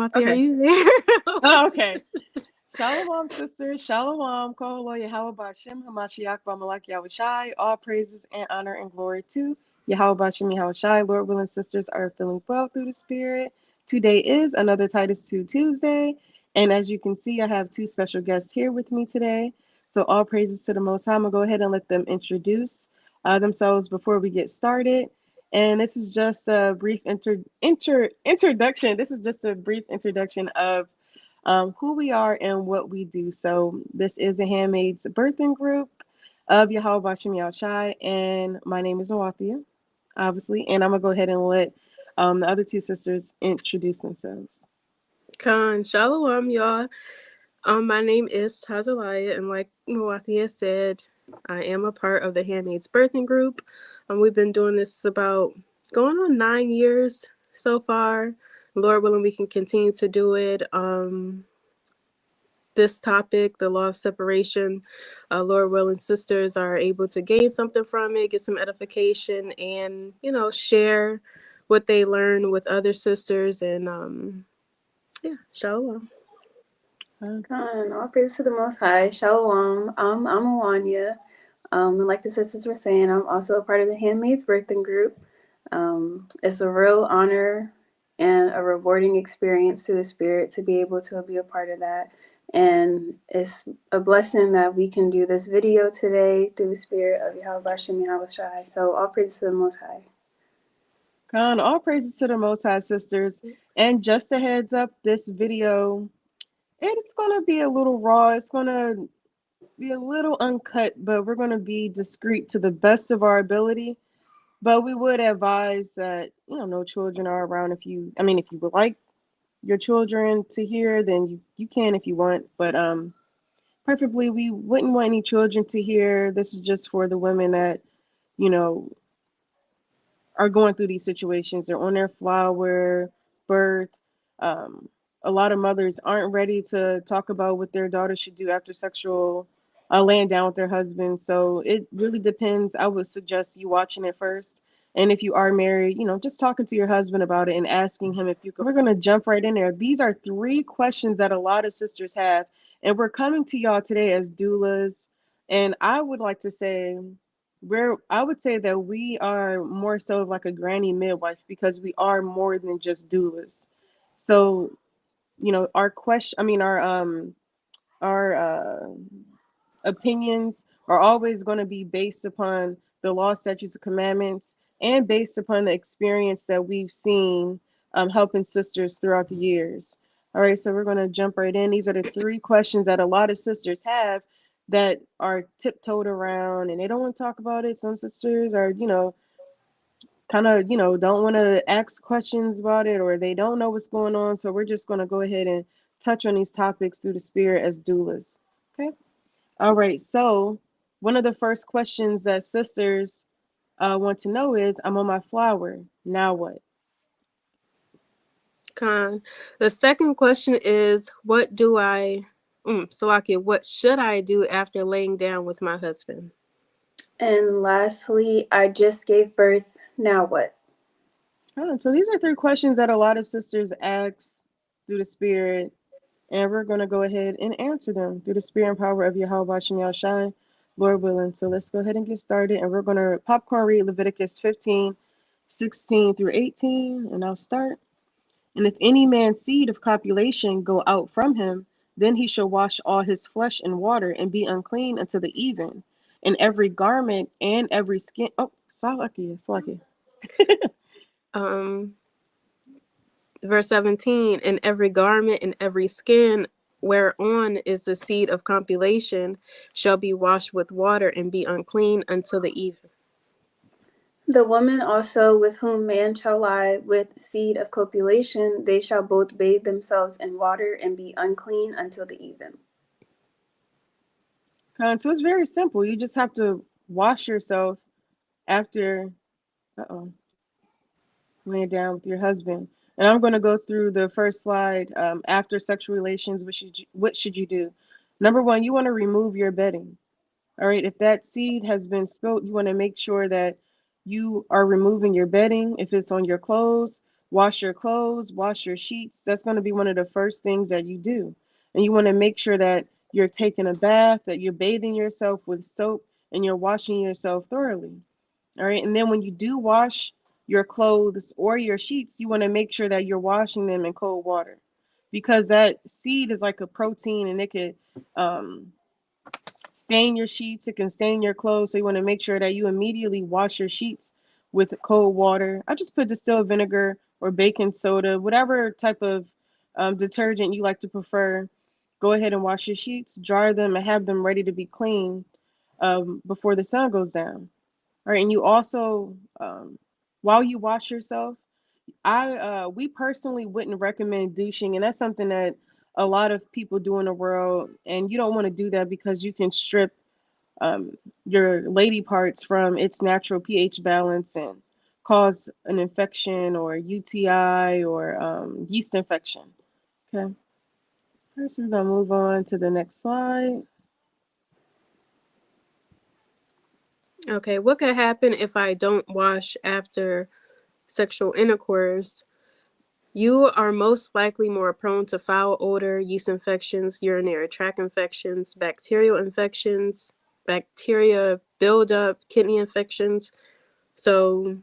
Martha, are Okay. you there? Oh, okay. Shalom, sisters. Shalom. Koholo Yahweh Bashem Hamashiach Bamalak Yahushai. All praises and honor and glory to Yahweh Bashem Yahushai. Lord willing, sisters are feeling well through the Spirit. Today is another Titus 2 Tuesday. And as you can see, I have two special guests here with me today. So all praises to the Most High. I'm going to go ahead and let them introduce themselves before we get started. And this is just a brief introduction. This is just a brief introduction of who we are and what we do. So this is a Handmaid's Birthing Group of Yahweh Bashem Yahushai, and my name is Wathia, obviously, and I'm going to go ahead and let the other two sisters introduce themselves. Khan, shalom, y'all. My name is Tazalaya, and like Mawathia said, I am a part of the Handmaid's Birthing Group. We've been doing this about going on 9 years so far. Lord willing, we can continue to do it. This topic, the law of separation, Lord willing, sisters are able to gain something from it, get some edification, and, share what they learn with other sisters. And, shalom. Khan, all praise to the Most High. Shalom. I'm Awanya. And like the sisters were saying, I'm also a part of the Handmaid's Birthing Group. It's a real honor and a rewarding experience to the Spirit to be able to be a part of that. And it's a blessing that we can do this video today through the Spirit of Yahweh Bashem Yahushai. So all praise to the Most High. Khan, all praises to the Most High, sisters. And just a heads up, this video, it's going to be a little raw. It's going to be a little uncut, but we're going to be discreet to the best of our ability. But we would advise that, no children are around. If you would like your children to hear, then you can if you want. But preferably, we wouldn't want any children to hear. This is just for the women that, you know, are going through these situations. They're on their flower, birth. Um, a lot of mothers aren't ready to talk about what their daughter should do after sexual laying down with their husband. So it really depends. I would suggest you watching it first. And if you are married, just talking to your husband about it and asking him if you could. We're going to jump right in there. These are 3 questions that a lot of sisters have. And we're coming to y'all today as doulas. And I would like to say, I would say that we are more so like a granny midwife because we are more than just doulas. So, our question, our opinions are always going to be based upon the law, statutes, and commandments, and based upon the experience that we've seen helping sisters throughout the years. All right, so we're going to jump right in. These are the 3 questions that a lot of sisters have that are tiptoed around and they don't want to talk about it. Some sisters are, kind of, don't want to ask questions about it or they don't know what's going on. So we're just going to go ahead and touch on these topics through the Spirit as doulas. Okay. All right. So one of the first questions that sisters want to know is, I'm on my flower. Now what? Khan. The second question is, what should I do after laying down with my husband? And lastly, I just gave birth. Now what? So these are 3 questions that a lot of sisters ask through the Spirit, and we're going to go ahead and answer them through the Spirit and power of Yahweh Bashem Yahushai, Lord willing. So let's go ahead and get started, and we're going to popcorn read Leviticus 15:16 through 18, and I'll start. And if any man's seed of copulation go out from him, then he shall wash all his flesh in water and be unclean until the even. And every garment and every skin. Oh, Salaki. Verse 17, and every garment and every skin whereon is the seed of compilation shall be washed with water and be unclean until the even. The woman also with whom man shall lie with seed of copulation, they shall both bathe themselves in water and be unclean until the even. So it's very simple. You just have to wash yourself after laying down with your husband. And I'm going to go through the first slide. After sexual relations, what should you do? Number 1, you want to remove your bedding. All right, if that seed has been spilled, you want to make sure that you are removing your bedding. If it's on your clothes, wash your clothes, wash your sheets. That's going to be one of the first things that you do. And you want to make sure that you're taking a bath, that you're bathing yourself with soap, and you're washing yourself thoroughly. All right. And then when you do wash your clothes or your sheets, you want to make sure that you're washing them in cold water, because that seed is like a protein and it could um, stain your sheets, it can stain your clothes. So you want to make sure that you immediately wash your sheets with cold water. I just put distilled vinegar or baking soda, whatever type of detergent you like to prefer. Go ahead and wash your sheets, dry them, and have them ready to be cleaned before the sun goes down. All right, and you also, while you wash yourself, we personally wouldn't recommend douching, and that's something that a lot of people do in the world, and you don't want to do that because you can strip your lady parts from its natural pH balance and cause an infection or UTI or yeast infection. Okay, first we're gonna move on to the next slide. Okay, what could happen if I don't wash after sexual intercourse? You are most likely more prone to foul odor, yeast infections, urinary tract infections, bacterial infections, bacteria buildup, kidney infections. So,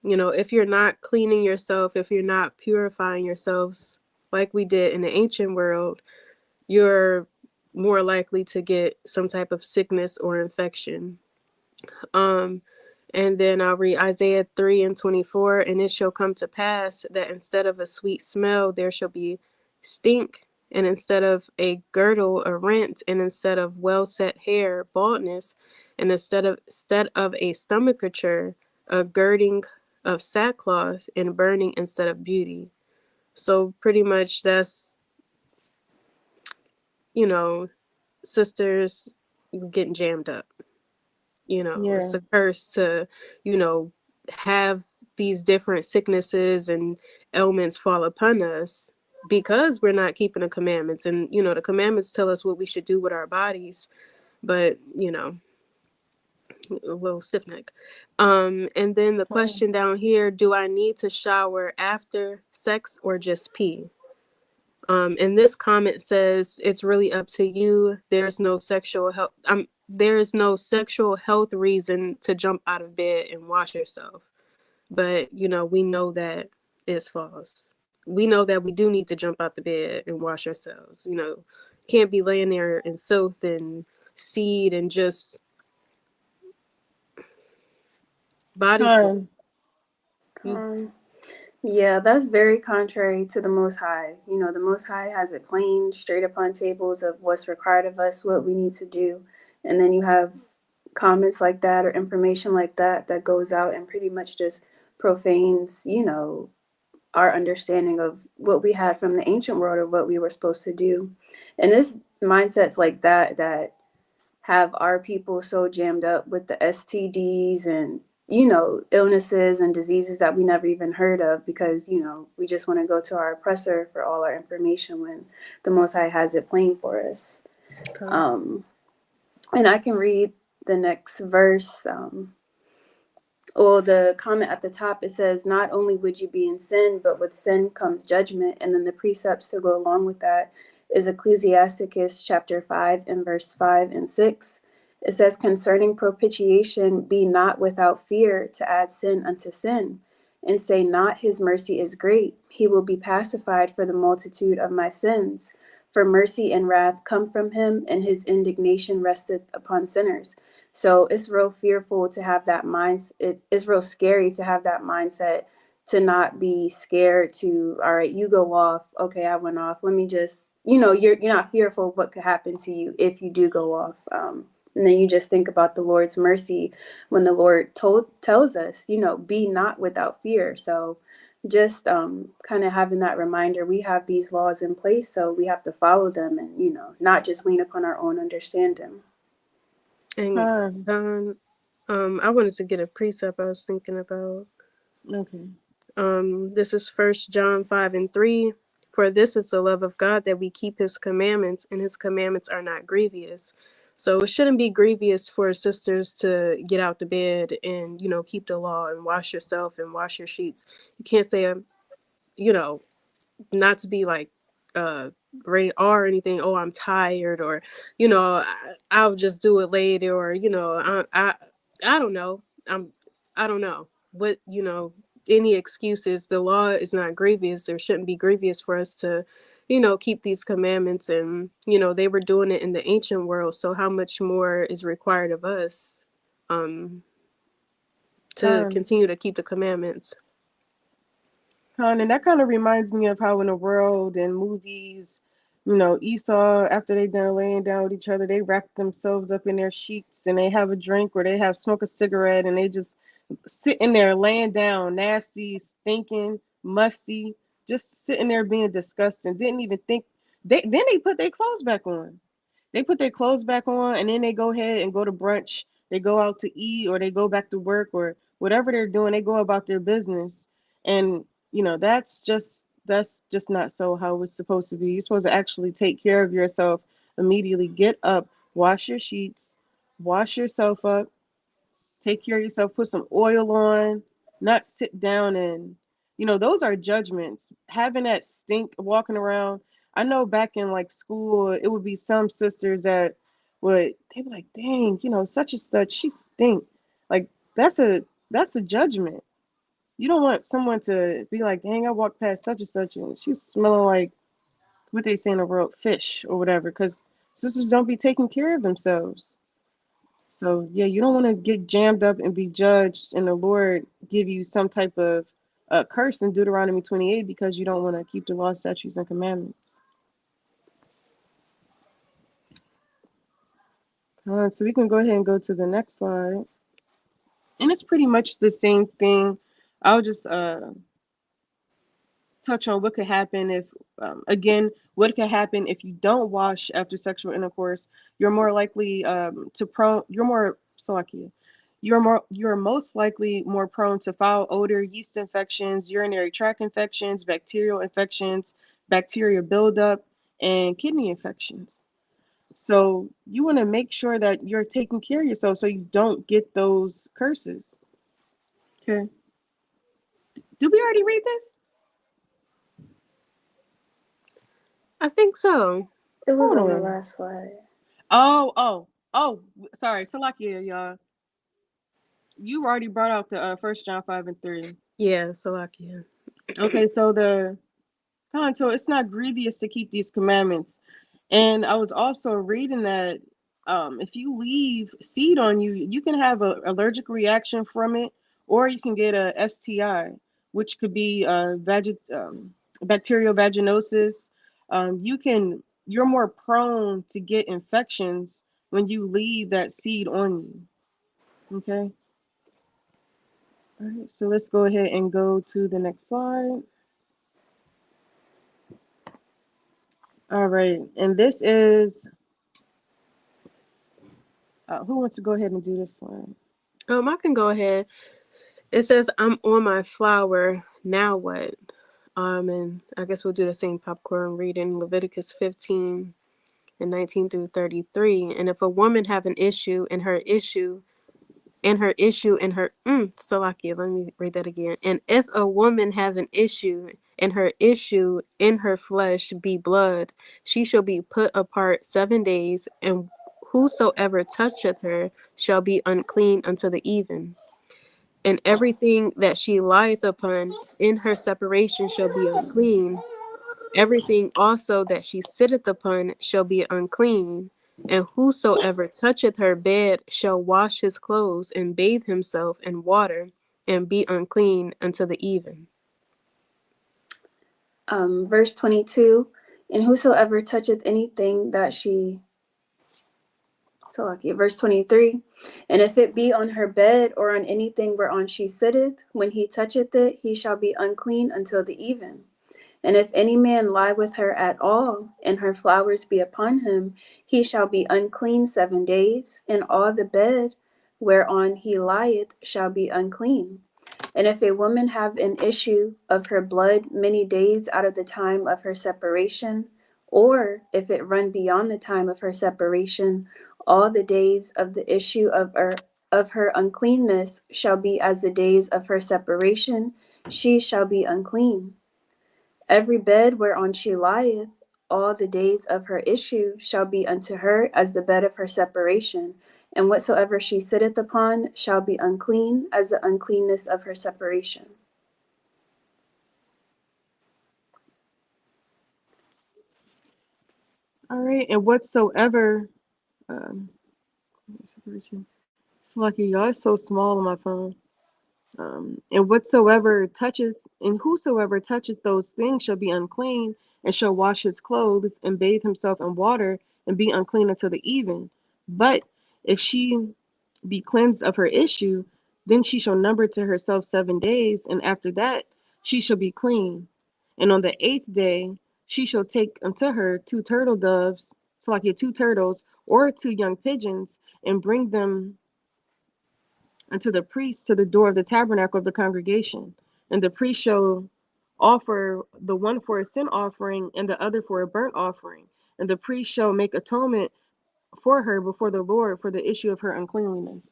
if you're not cleaning yourself, if you're not purifying yourselves like we did in the ancient world, you're more likely to get some type of sickness or infection. Um, and then I'll read Isaiah 3:24. And it shall come to pass that instead of a sweet smell, there shall be stink. And instead of a girdle, a rent. And instead of well set hair, baldness. And instead of a stomachature, a girding of sackcloth, and burning instead of beauty. So pretty much that's, you know, sisters getting jammed up. It's Yeah, a curse to, you know, have these different sicknesses and ailments fall upon us because we're not keeping the commandments. And, the commandments tell us what we should do with our bodies, but, a little stiff neck. And then the fine. question down here, do I need to shower after sex or just pee? And this comment says it's really up to you. There's no sexual health reason to jump out of bed and wash yourself. But we know that is false. We know that we do need to jump out the bed and wash ourselves. Can't be laying there in filth and seed and just body fluid. Fine. You Yeah, that's very contrary to the Most High. The Most High has it plain, straight upon tables of what's required of us, what we need to do. And then you have comments like that or information like that that goes out and pretty much just profanes, our understanding of what we had from the ancient world of what we were supposed to do. And it's mindsets like that that have our people so jammed up with the STDs and illnesses and diseases that we never even heard of because we just want to go to our oppressor for all our information when the Most High has it plain for us. come. um and I can read the next verse. Well, the comment at the top, it says, not only would you be in sin, but with sin comes judgment. And then the precepts to go along with that is Ecclesiasticus chapter 5 and verse 5 and 6. It says, concerning propitiation, be not without fear to add sin unto sin, and say not his mercy is great. He will be pacified for the multitude of my sins. For mercy and wrath come from him, and his indignation resteth upon sinners. So it's real fearful to have that mind. It's real scary to have that mindset, to not be scared to, all right, you go off. Okay, I went off. Let me just, you're not fearful of what could happen to you if you do go off. And then you just think about the Lord's mercy when the Lord tells us, be not without fear. So just kind of having that reminder, we have these laws in place, so we have to follow them and, not just lean upon our own understanding. And Fine. I wanted to get a precept I was thinking about. Okay. This is 1 John 5:3. For this is the love of God, that we keep his commandments, and his commandments are not grievous. So it shouldn't be grievous for sisters to get out the bed and, keep the law and wash yourself and wash your sheets. You can't say you know, not to be like rated R or anything. Oh, I'm tired, or I'll just do it later, or I don't know. I don't know what any excuses. The law is not grievous. There shouldn't be grievous for us to keep these commandments, and they were doing it in the ancient world. So how much more is required of us um to Con, continue to keep the commandments? and that kind of reminds me of how in the world and movies, Esau, after they done laying down with each other, they wrap themselves up in their sheets and they have a drink or they have smoke a cigarette and they just sitting there laying down, nasty, stinking, musty, just sitting there being disgusting. Didn't even think they put their clothes back on. They put their clothes back on and then they go ahead and go to brunch. They go out to eat or they go back to work or whatever they're doing, they go about their business. And that's just not so how it's supposed to be. You're supposed to actually take care of yourself immediately. Get up, wash your sheets, wash yourself up, take care of yourself, put some oil on, not sit down and those are judgments. Having that stink walking around. I know back in like school, it would be some sisters that would they be like, dang, such and such, she stink. Like that's a that's a judgment. You don't want someone to be like, dang, I walked past such and such and she's smelling like what they say in the world, fish or whatever, because sisters don't be taking care of themselves. So yeah, you don't want to get jammed up and be judged, and the Lord give you some type of curse in Deuteronomy 28 because you don't want to keep the law, statutes, and commandments. So we can go ahead and go to the next slide, and it's pretty much the same thing. I'll just touch on what could happen if, again, what could happen if you don't wash after sexual intercourse. You're more likely you're more Salakia. You're most likely more prone to foul odor, yeast infections, urinary tract infections, bacterial infections, bacteria buildup, and kidney infections. So you want to make sure that you're taking care of yourself so you don't get those curses. Okay. Did we already read this? I think so. It was Hold on the on. last slide. Oh, sorry. Salakia, y'all. You already brought out the 1 John 5:3. Yeah, Salakia. Okay, so so it's not grievous to keep these commandments. And I was also reading that if you leave seed on you, you can have an allergic reaction from it, or you can get a STI, which could be bacterial vaginosis. You're more prone to get infections when you leave that seed on you. Okay. All right, so let's go ahead and go to the next slide. All right, and this is who wants to go ahead and do this slide? I can go ahead. It says, I'm on my flower. Now what? And I guess we'll do the same popcorn reading Leviticus 15 and 19 through 33. And if a woman have an issue and her issue in her Salakia, let me read that again. And if a woman have an issue and her issue in her flesh be blood, she shall be put apart 7 days, and whosoever toucheth her shall be unclean unto the even. And everything that she lieth upon in her separation shall be unclean. Everything also that she sitteth upon shall be unclean. And whosoever toucheth her bed shall wash his clothes and bathe himself in water and be unclean unto the even. Verse 22, and whosoever toucheth anything that she, so lucky. Verse 23, and if it be on her bed or on anything whereon she sitteth, when he toucheth it, he shall be unclean until the even. And if any man lie with her at all, and her flowers be upon him, he shall be unclean 7 days, and all the bed whereon he lieth shall be unclean. And if a woman have an issue of her blood many days out of the time of her separation, or if it run beyond the time of her separation, all the days of the issue of her uncleanness shall be as the days of her separation, she shall be unclean. Every bed whereon she lieth, all the days of her issue shall be unto her as the bed of her separation, and whatsoever she sitteth upon shall be unclean as the uncleanness of her separation. All right, and whatsoever, um, separation. It's lucky y'all. It's so small on my phone. And whatsoever toucheth, and whosoever toucheth those things shall be unclean, and shall wash his clothes, and bathe himself in water, and be unclean until the even. But if she be cleansed of her issue, then she shall number to herself 7 days, and after that she shall be clean. And on the 8th day she shall take unto her 2 turtle doves, so like your 2 turtles, or 2 young pigeons, and bring them unto the priest to the door of the tabernacle of the congregation. And the priest shall offer the one for a sin offering and the other for a burnt offering. And the priest shall make atonement for her before the Lord for the issue of her uncleanliness.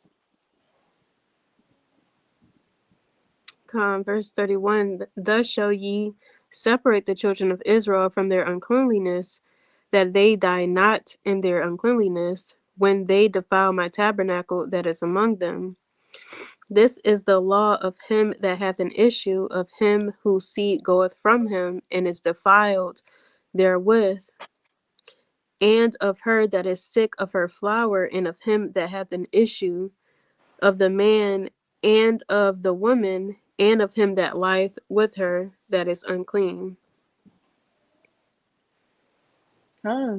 Verse 31, thus shall ye separate the children of Israel from their uncleanliness, that they die not in their uncleanliness, when they defile my tabernacle that is among them. This is the law of him that hath an issue, of him whose seed goeth from him, and is defiled therewith, and of her that is sick of her flower, and of him that hath an issue, of the man and of the woman, and of him that lieth with her that is unclean. Huh.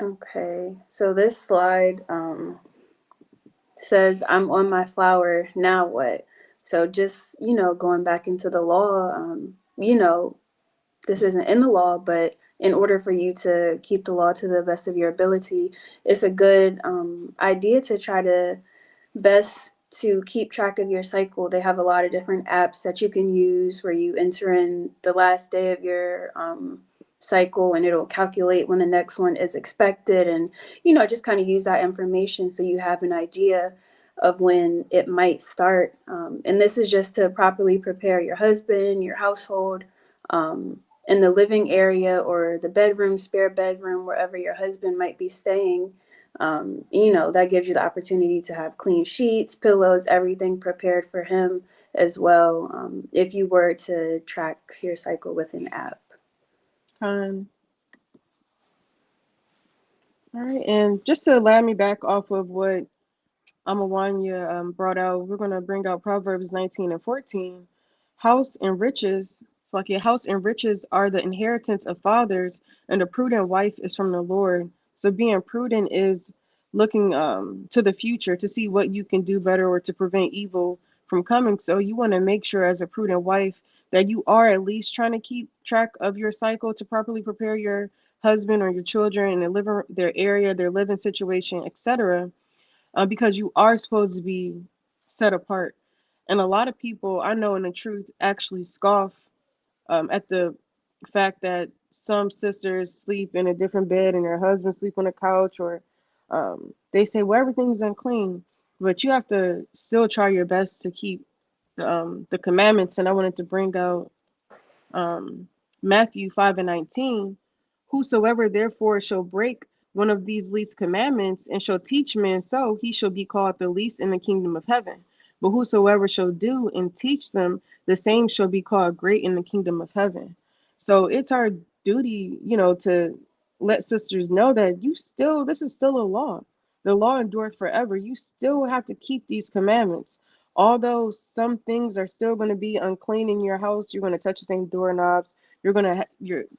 Okay, so this slide says, I'm on my flower, now what? So just, going back into the law, this isn't in the law, but in order for you to keep the law to the best of your ability, it's a good idea to try to best to keep track of your cycle. They have a lot of different apps that you can use where you enter in the last day of your cycle, and it'll calculate when the next one is expected, and just kind of use that information so you have an idea of when it might start. And this is just to properly prepare your husband, your household, in the living area or the bedroom, spare bedroom, wherever your husband might be staying. That gives you the opportunity to have clean sheets, pillows, everything prepared for him as well, if you were to track your cycle with an app. All right, and just to allow me back off of what Amawanya brought out, we're going to bring out Proverbs 19 and 14. House and riches, it's like your house and riches are the inheritance of fathers, and a prudent wife is from the Lord. So being prudent is looking to the future to see what you can do better or to prevent evil from coming. So you want to make sure as a prudent wife that you are at least trying to keep track of your cycle to properly prepare your husband or your children and their area, their living situation, etc., because you are supposed to be set apart. And a lot of people I know in the truth actually scoff at the fact that some sisters sleep in a different bed and their husbands sleep on a couch, or they say, well, everything's unclean. But you have to still try your best to keep the commandments. And I wanted to bring out um, Matthew 5 and 19. Whosoever therefore shall break one of these least commandments and shall teach men so, he shall be called the least in the kingdom of heaven. But whosoever shall do and teach them, the same shall be called great in the kingdom of heaven. So it's our duty, to let sisters know that this is still a law. The law endures forever. You still have to keep these commandments. Although some things are still going to be unclean in your house, you're going to touch the same doorknobs. You're going to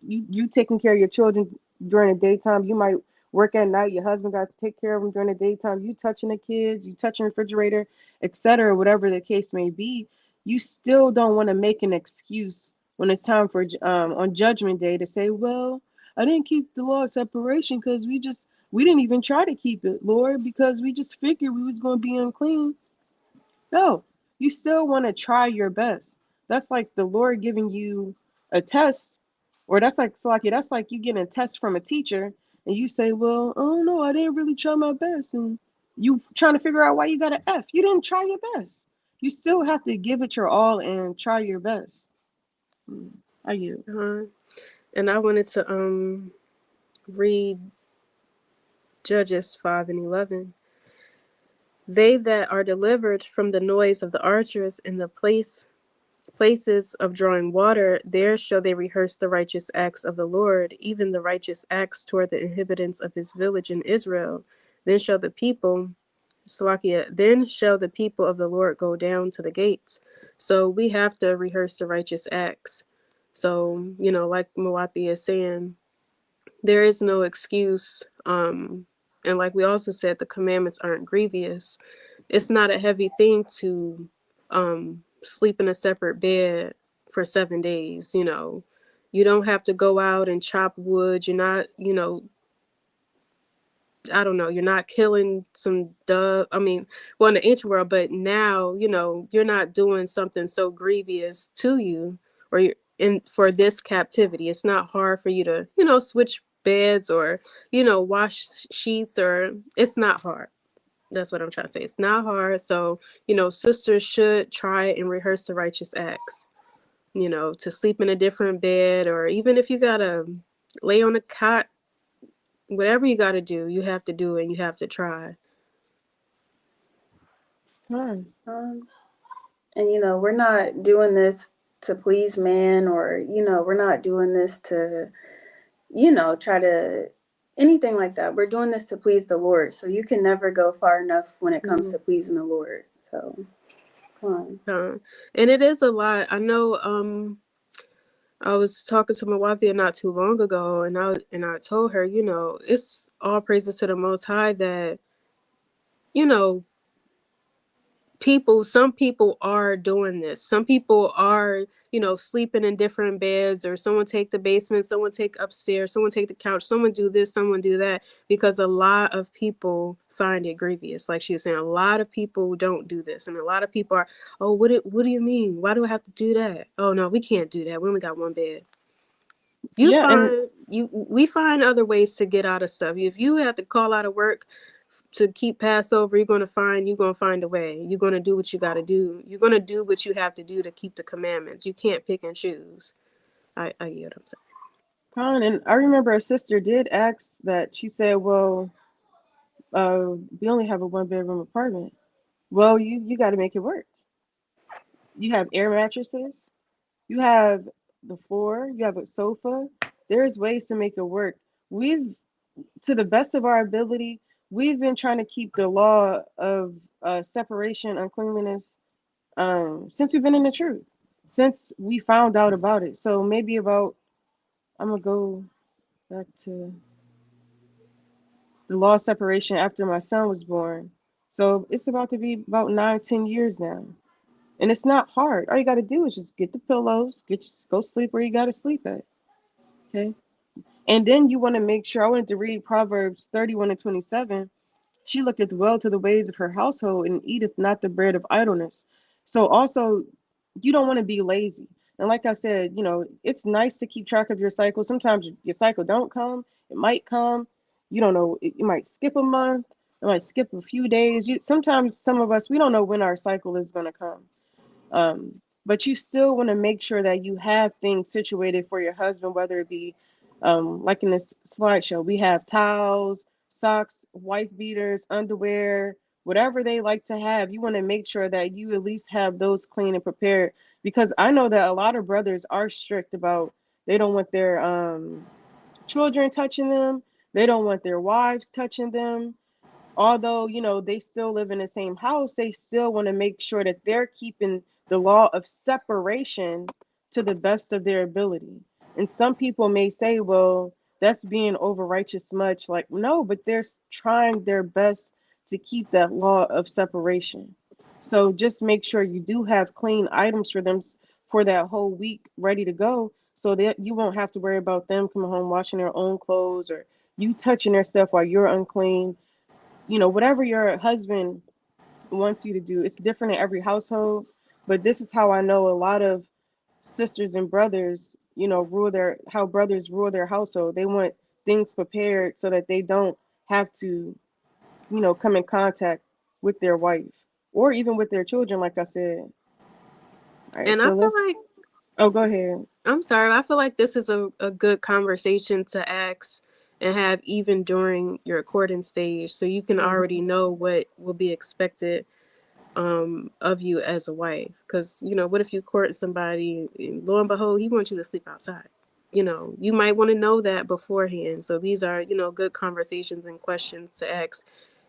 you taking care of your children during the daytime. You might work at night. Your husband got to take care of them during the daytime. You touching the kids, you touching the refrigerator, etc. Whatever the case may be, you still don't want to make an excuse when it's time for on Judgment Day to say, "Well, I didn't keep the law of separation because we didn't even try to keep it, Lord, because we just figured we was going to be unclean." No, you still want to try your best. That's like the Lord giving you a test, or that's like Salaki, that's like you getting a test from a teacher, and you say, "Well, oh no, I didn't really try my best," and you trying to figure out why you got an F. You didn't try your best. You still have to give it your all and try your best. Are you? And I wanted to read Judges 5:11. They that are delivered from the noise of the archers in the places of drawing water, there shall they rehearse the righteous acts of the Lord, even the righteous acts toward the inhabitants of his village in Israel. Then shall the people, Salakia, then shall the people of the Lord go down to the gates. So we have to rehearse the righteous acts. So, like Mawati is saying, there is no excuse. And like we also said, the commandments aren't grievous. It's not a heavy thing to sleep in a separate bed for 7 days. You don't have to go out and chop wood. You're not, I don't know, you're not killing some dove. I mean, well, in the ancient world, but now, you're not doing something so grievous to you, or you're in for this captivity. It's not hard for you to, switch beds or, wash sheets, or it's not hard. That's what I'm trying to say. It's not hard. So, sisters should try and rehearse the righteous acts, to sleep in a different bed, or even if you gotta lay on a cot, whatever you gotta do, you have to do it and you have to try. Come And we're not doing this to please man, or we're not doing this to try to anything like that. We're doing this to please the Lord. So you can never go far enough when it comes to pleasing the Lord. So come on. And it is a lot. I know I was talking to Mawathia not too long ago, and I told her, it's all praises to the Most High that, you know, some people are doing this. Some people are, sleeping in different beds, or someone take the basement, someone take upstairs, someone take the couch, someone do this, someone do that, because a lot of people find it grievous. Like she was saying, a lot of people don't do this, and a lot of people are, oh, what do you mean? Why do I have to do that? Oh no, we can't do that. We only got one bed. Yeah, and We find other ways to get out of stuff. If you have to call out of work to keep Passover, you're gonna find a way. You're gonna do what you gotta do. You're gonna do what you have to do to keep the commandments. You can't pick and choose. I get what I'm saying. Colin, and I remember a sister did ask that. She said, "Well, we only have a one bedroom apartment. Well, you got to make it work. You have air mattresses. You have the floor. You have a sofa. There's ways to make it work. We've, to the best of our ability, we've been trying to keep the law of separation, uncleanliness, since we've been in the truth, since we found out about it. So maybe about, I'm gonna go back to the law of separation after my son was born. So it's about to be about 9, 10 years now. And it's not hard. All you got to do is just get the pillows, go sleep where you got to sleep at. Okay. And then you want to make sure. I wanted to read Proverbs 31:27. She looketh well to the ways of her household and eateth not the bread of idleness. So also, you don't want to be lazy. And like I said, it's nice to keep track of your cycle. Sometimes your cycle don't come. It might come. You don't know. It might skip a month. It might skip a few days. Sometimes some of us, we don't know when our cycle is going to come. But you still want to make sure that you have things situated for your husband, whether it be like in this slideshow, we have towels, socks, wife beaters, underwear, whatever they like to have. You want to make sure that you at least have those clean and prepared, because I know that a lot of brothers are strict about, they don't want their children touching them, they don't want their wives touching them. Although they still live in the same house, they still want to make sure that they're keeping the law of separation to the best of their ability. And some people may say, well, that's being over righteous much. Like, no, but they're trying their best to keep that law of separation. So just make sure you do have clean items for them for that whole week ready to go, so that you won't have to worry about them coming home washing their own clothes, or you touching their stuff while you're unclean. Whatever your husband wants you to do, it's different in every household. But this is how I know a lot of sisters and brothers, how brothers rule their household. They want things prepared so that they don't have to, come in contact with their wife or even with their children, like I said. All right, And I so feel let's. like Oh, go ahead. I'm sorry. I feel like this is a good conversation to ask and have even during your courting stage, so you can already Hmm. know what will be expected of you as a wife. Because what if you court somebody and lo and behold he wants you to sleep outside? You might want to know that beforehand. So these are good conversations and questions to ask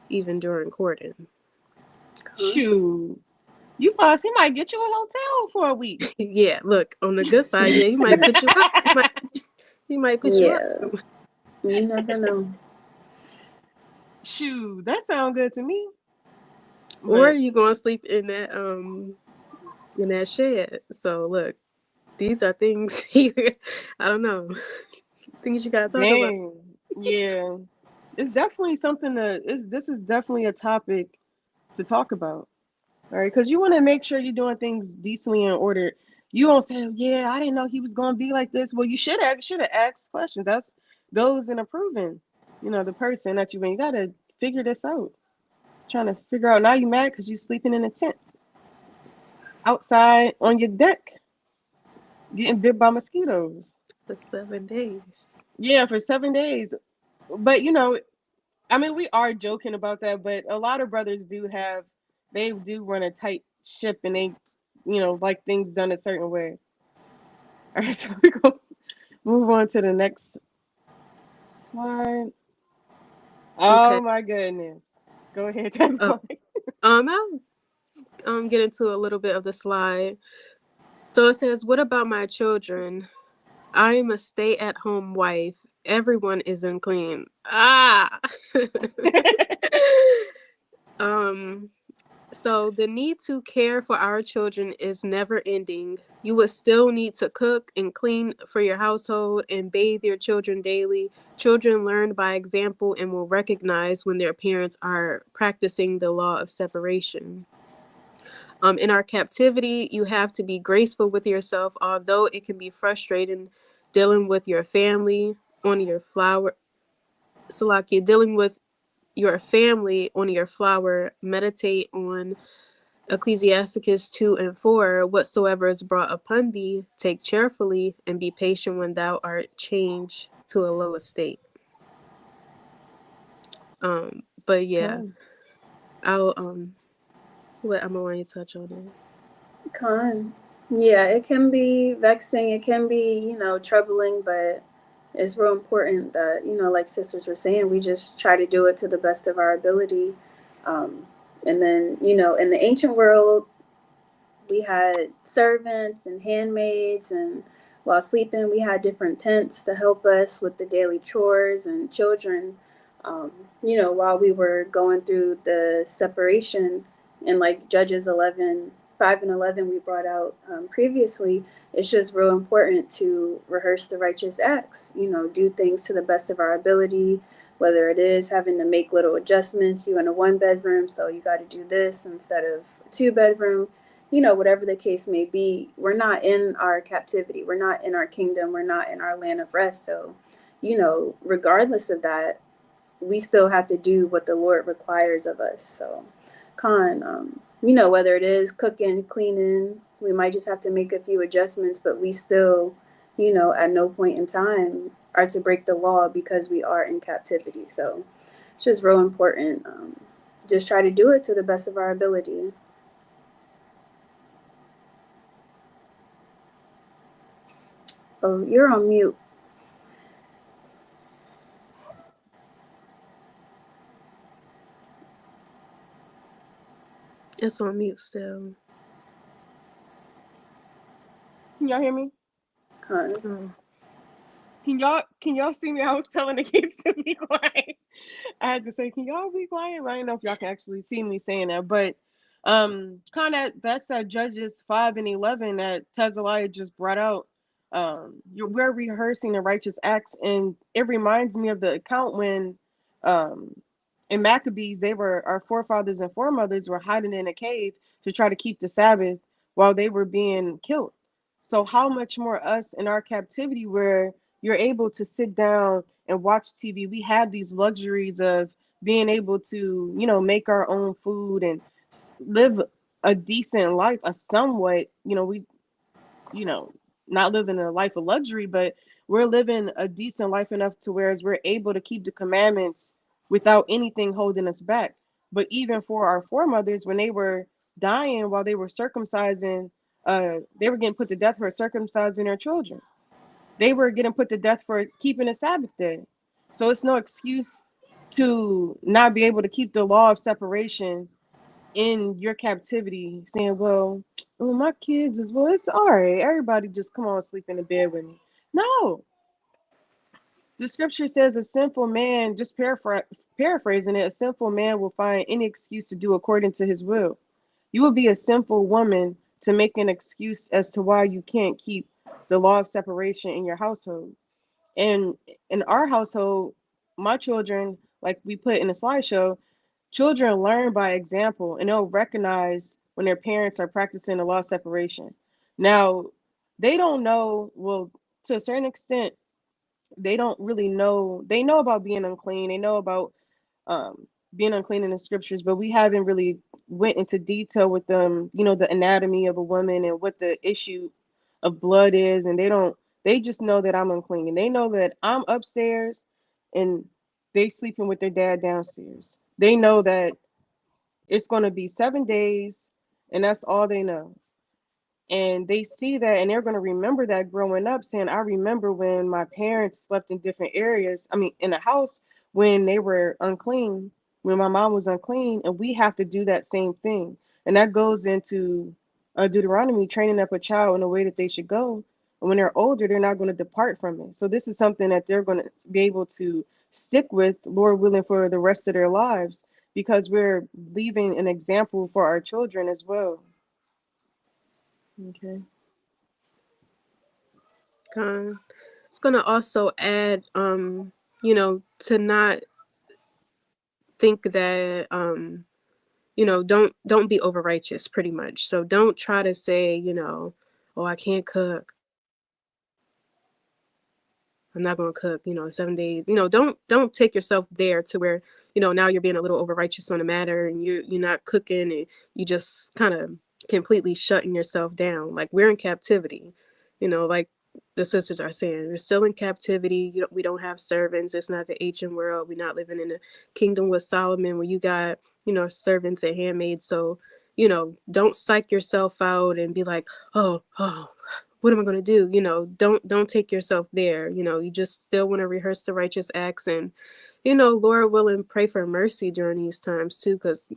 even during courting. Con. Shoot, you boss, he might get you a hotel for a week. Yeah, look, on the good side, yeah, he might put you up. He might put you up. Yeah, you never know. Shoot, that sounds good to me. Or But you gonna sleep in that shed. So look, these are things I don't know. Things you gotta talk about. dang, yeah, it's definitely something this is definitely a topic to talk about. All right, because you want to make sure you're doing things decently and ordered. You don't say, "Yeah, I didn't know he was going to be like this." Well, you should have asked questions. That's goes in approving, the person that you been. You got to figure this out. Trying to figure out now you mad because you sleeping in a tent outside on your deck, getting bit by mosquitoes. For 7 days. Yeah, for 7 days. But I mean, we are joking about that, but a lot of brothers they do run a tight ship, and they, like things done a certain way. All right, so we go move on to the next slide. Okay. Oh my goodness. Go ahead, Oh, Tesla. I'll get into a little bit of the slide. So it says, "What about my children? I am a stay-at-home wife. Everyone is unclean." Ah. um. So the need to care for our children is never ending. You will still need to cook and clean for your household and bathe your children daily. Children learn by example and will recognize when their parents are practicing the law of separation. In our captivity, you have to be graceful with yourself, although it can be frustrating dealing with your family on your flower. So, like you're dealing with your family on your flower, meditate on Ecclesiasticus 2 and 4, whatsoever is brought upon thee, take cheerfully, and be patient when thou art changed to a low estate. But yeah, Come. I'll let Amawani touch on it. Con. Yeah, it can be vexing. It can be, troubling, but it's real important that, like sisters were saying, we just try to do it to the best of our ability. Um, and then, in the ancient world, we had servants and handmaids, and while sleeping we had different tents to help us with the daily chores, and children, um, while we were going through the separation, and like Judges 11:5 and 11 we brought out previously. It's just real important to rehearse the righteous acts, do things to the best of our ability, whether it is having to make little adjustments. You in a one bedroom, so you got to do this instead of a two bedroom, whatever the case may be. We're not in our captivity. We're not in our kingdom. We're not in our land of rest. So, regardless of that, we still have to do what the Lord requires of us. So, whether it is cooking, cleaning, we might just have to make a few adjustments, but we still, at no point in time are to break the law because we are in captivity. So, it's just real important. Just try to do it to the best of our ability. Oh, you're on mute. It's on mute still. Can y'all hear me? Con. Oh. Can y'all see me? I was telling the kids to be quiet. I had to say, can y'all be quiet? I don't know if y'all can actually see me saying that, but kind of that's that Judges 5 and 11 that Tazaliah just brought out. We're rehearsing the righteous acts, and it reminds me of the account when um in Maccabees, they were our forefathers and foremothers were hiding in a cave to try to keep the Sabbath while they were being killed. So how much more us in our captivity where you're able to sit down and watch TV. We have these luxuries of being able to, make our own food and live a decent life, a somewhat, we, you know, not living a life of luxury, but we're living a decent life enough to whereas we're able to keep the commandments without anything holding us back. But even for our foremothers, when they were dying while they were circumcising, they were getting put to death for circumcising their children. They were getting put to death for keeping a Sabbath day. So it's no excuse to not be able to keep the law of separation in your captivity, saying, well, my kids is, well, it's all right. Everybody just come on, sleep in the bed with me. No, the scripture says a sinful man, just paraphrasing it, a sinful man will find any excuse to do according to his will. You will be a sinful woman to make an excuse as to why you can't keep the law of separation in your household. And in our household, my children, like we put in the slideshow, children learn by example and they'll recognize when their parents are practicing the law of separation. Now, they don't know, well, to a certain extent, they don't really know. They know about being unclean. They know about being unclean in the scriptures, but we haven't really went into detail with them, the anatomy of a woman and what the issue of blood is, and they just know that I'm unclean. And they know that I'm upstairs and they sleeping with their dad downstairs. They know that it's going to be 7 days and that's all they know, and they see that and they're going to remember that growing up, saying, I remember when my parents slept in different areas, I mean in the house, when they were unclean, when my mom was unclean, and we have to do that same thing. And that goes into Deuteronomy, training up a child in the way that they should go, and when they're older they're not going to depart from it. So this is something that they're going to be able to stick with, Lord willing, for the rest of their lives, because we're leaving an example for our children as well. Okay. It's gonna also add, to not think that, don't be over righteous, pretty much. So don't try to say, oh, I can't cook. I'm not gonna cook, 7 days. Don't take yourself there to where, now you're being a little over righteous on the matter, and you're not cooking, and you just kind of completely shutting yourself down. Like, we're in captivity, like the sisters are saying, we're still in captivity. We don't have servants. It's not the ancient world. We're not living in a kingdom with Solomon where you got, servants and handmaids. So, don't psych yourself out and be like, oh, what am I going to do? Don't take yourself there. You just still want to rehearse the righteous acts, and, Lord willing, pray for mercy during these times too, because,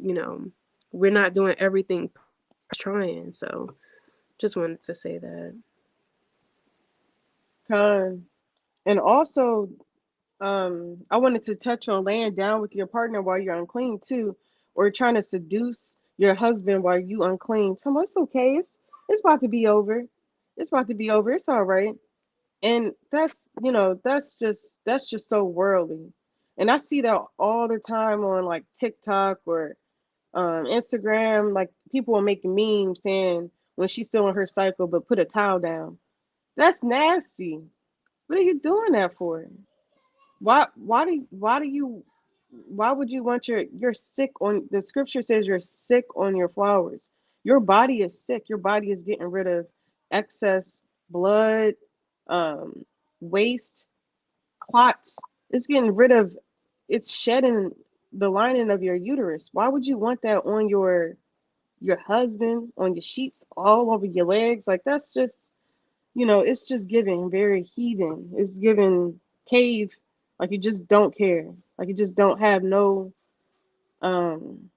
we're not doing everything trying. So just wanted to say that. Con. And also, I wanted to touch on laying down with your partner while you're unclean too, or trying to seduce your husband while you unclean. Tell him it's okay. It's about to be over. It's about to be over. It's all right. And that's just so worldly. And I see that all the time on like TikTok or Instagram. Like people will make memes saying when she's still in her cycle, but put a towel down. That's nasty. What are you doing that for? Why would you want you're sick on, the scripture says you're sick on your flowers. Your body is sick. Your body is getting rid of excess blood, um, waste, clots. It's getting rid of, it's shedding the lining of your uterus. Why would you want that on your husband, on your sheets, all over your legs? Like that's just, it's just giving very heathen. It's giving cave, like you just don't care. Like you just don't have no, um,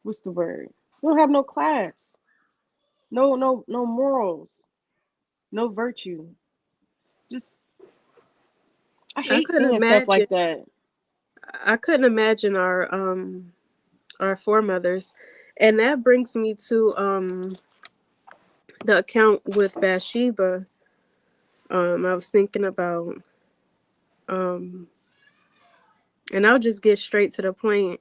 what's the word? You don't have no class, no morals, no virtue. Just, I I hate couldn't seeing stuff imagine. like that. I couldn't imagine our foremothers, and that brings me to the account with Bathsheba. I was thinking about, um, and I'll just get straight to the point.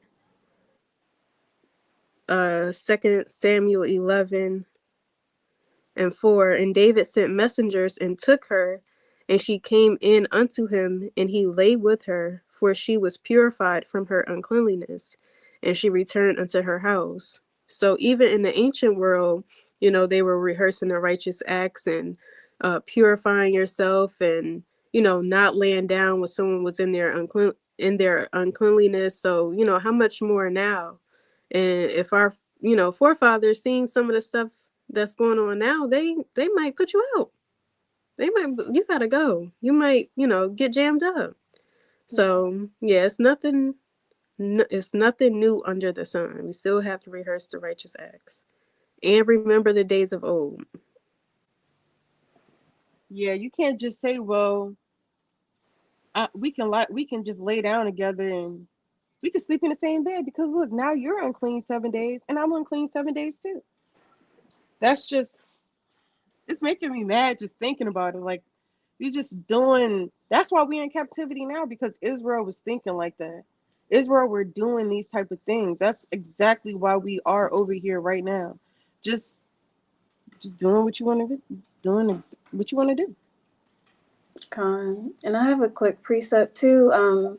2 Samuel 11:4, and David sent messengers and took her, and she came in unto him, and he lay with her, for she was purified from her uncleanliness, and she returned unto her house. So even in the ancient world, they were rehearsing the righteous acts, and purifying yourself and not laying down when someone was in their uncleanliness. So how much more now? And if our forefathers seen some of the stuff that's going on now, they might put you out. They might, you gotta go. You might get jammed up. So yeah, it's nothing new under the sun. We still have to rehearse the righteous acts and remember the days of old. Yeah, you can't just say, well, we can just lay down together and we can sleep in the same bed because look, now you're unclean 7 days and I'm unclean 7 days too. That's just it's making me mad just thinking about it. Like you just doing that's why we in captivity now because Israel was thinking like that. Israel were doing these type of things. That's exactly why we are over here right now. Just just doing what you want to do. What you want to do. And I have a quick precept too.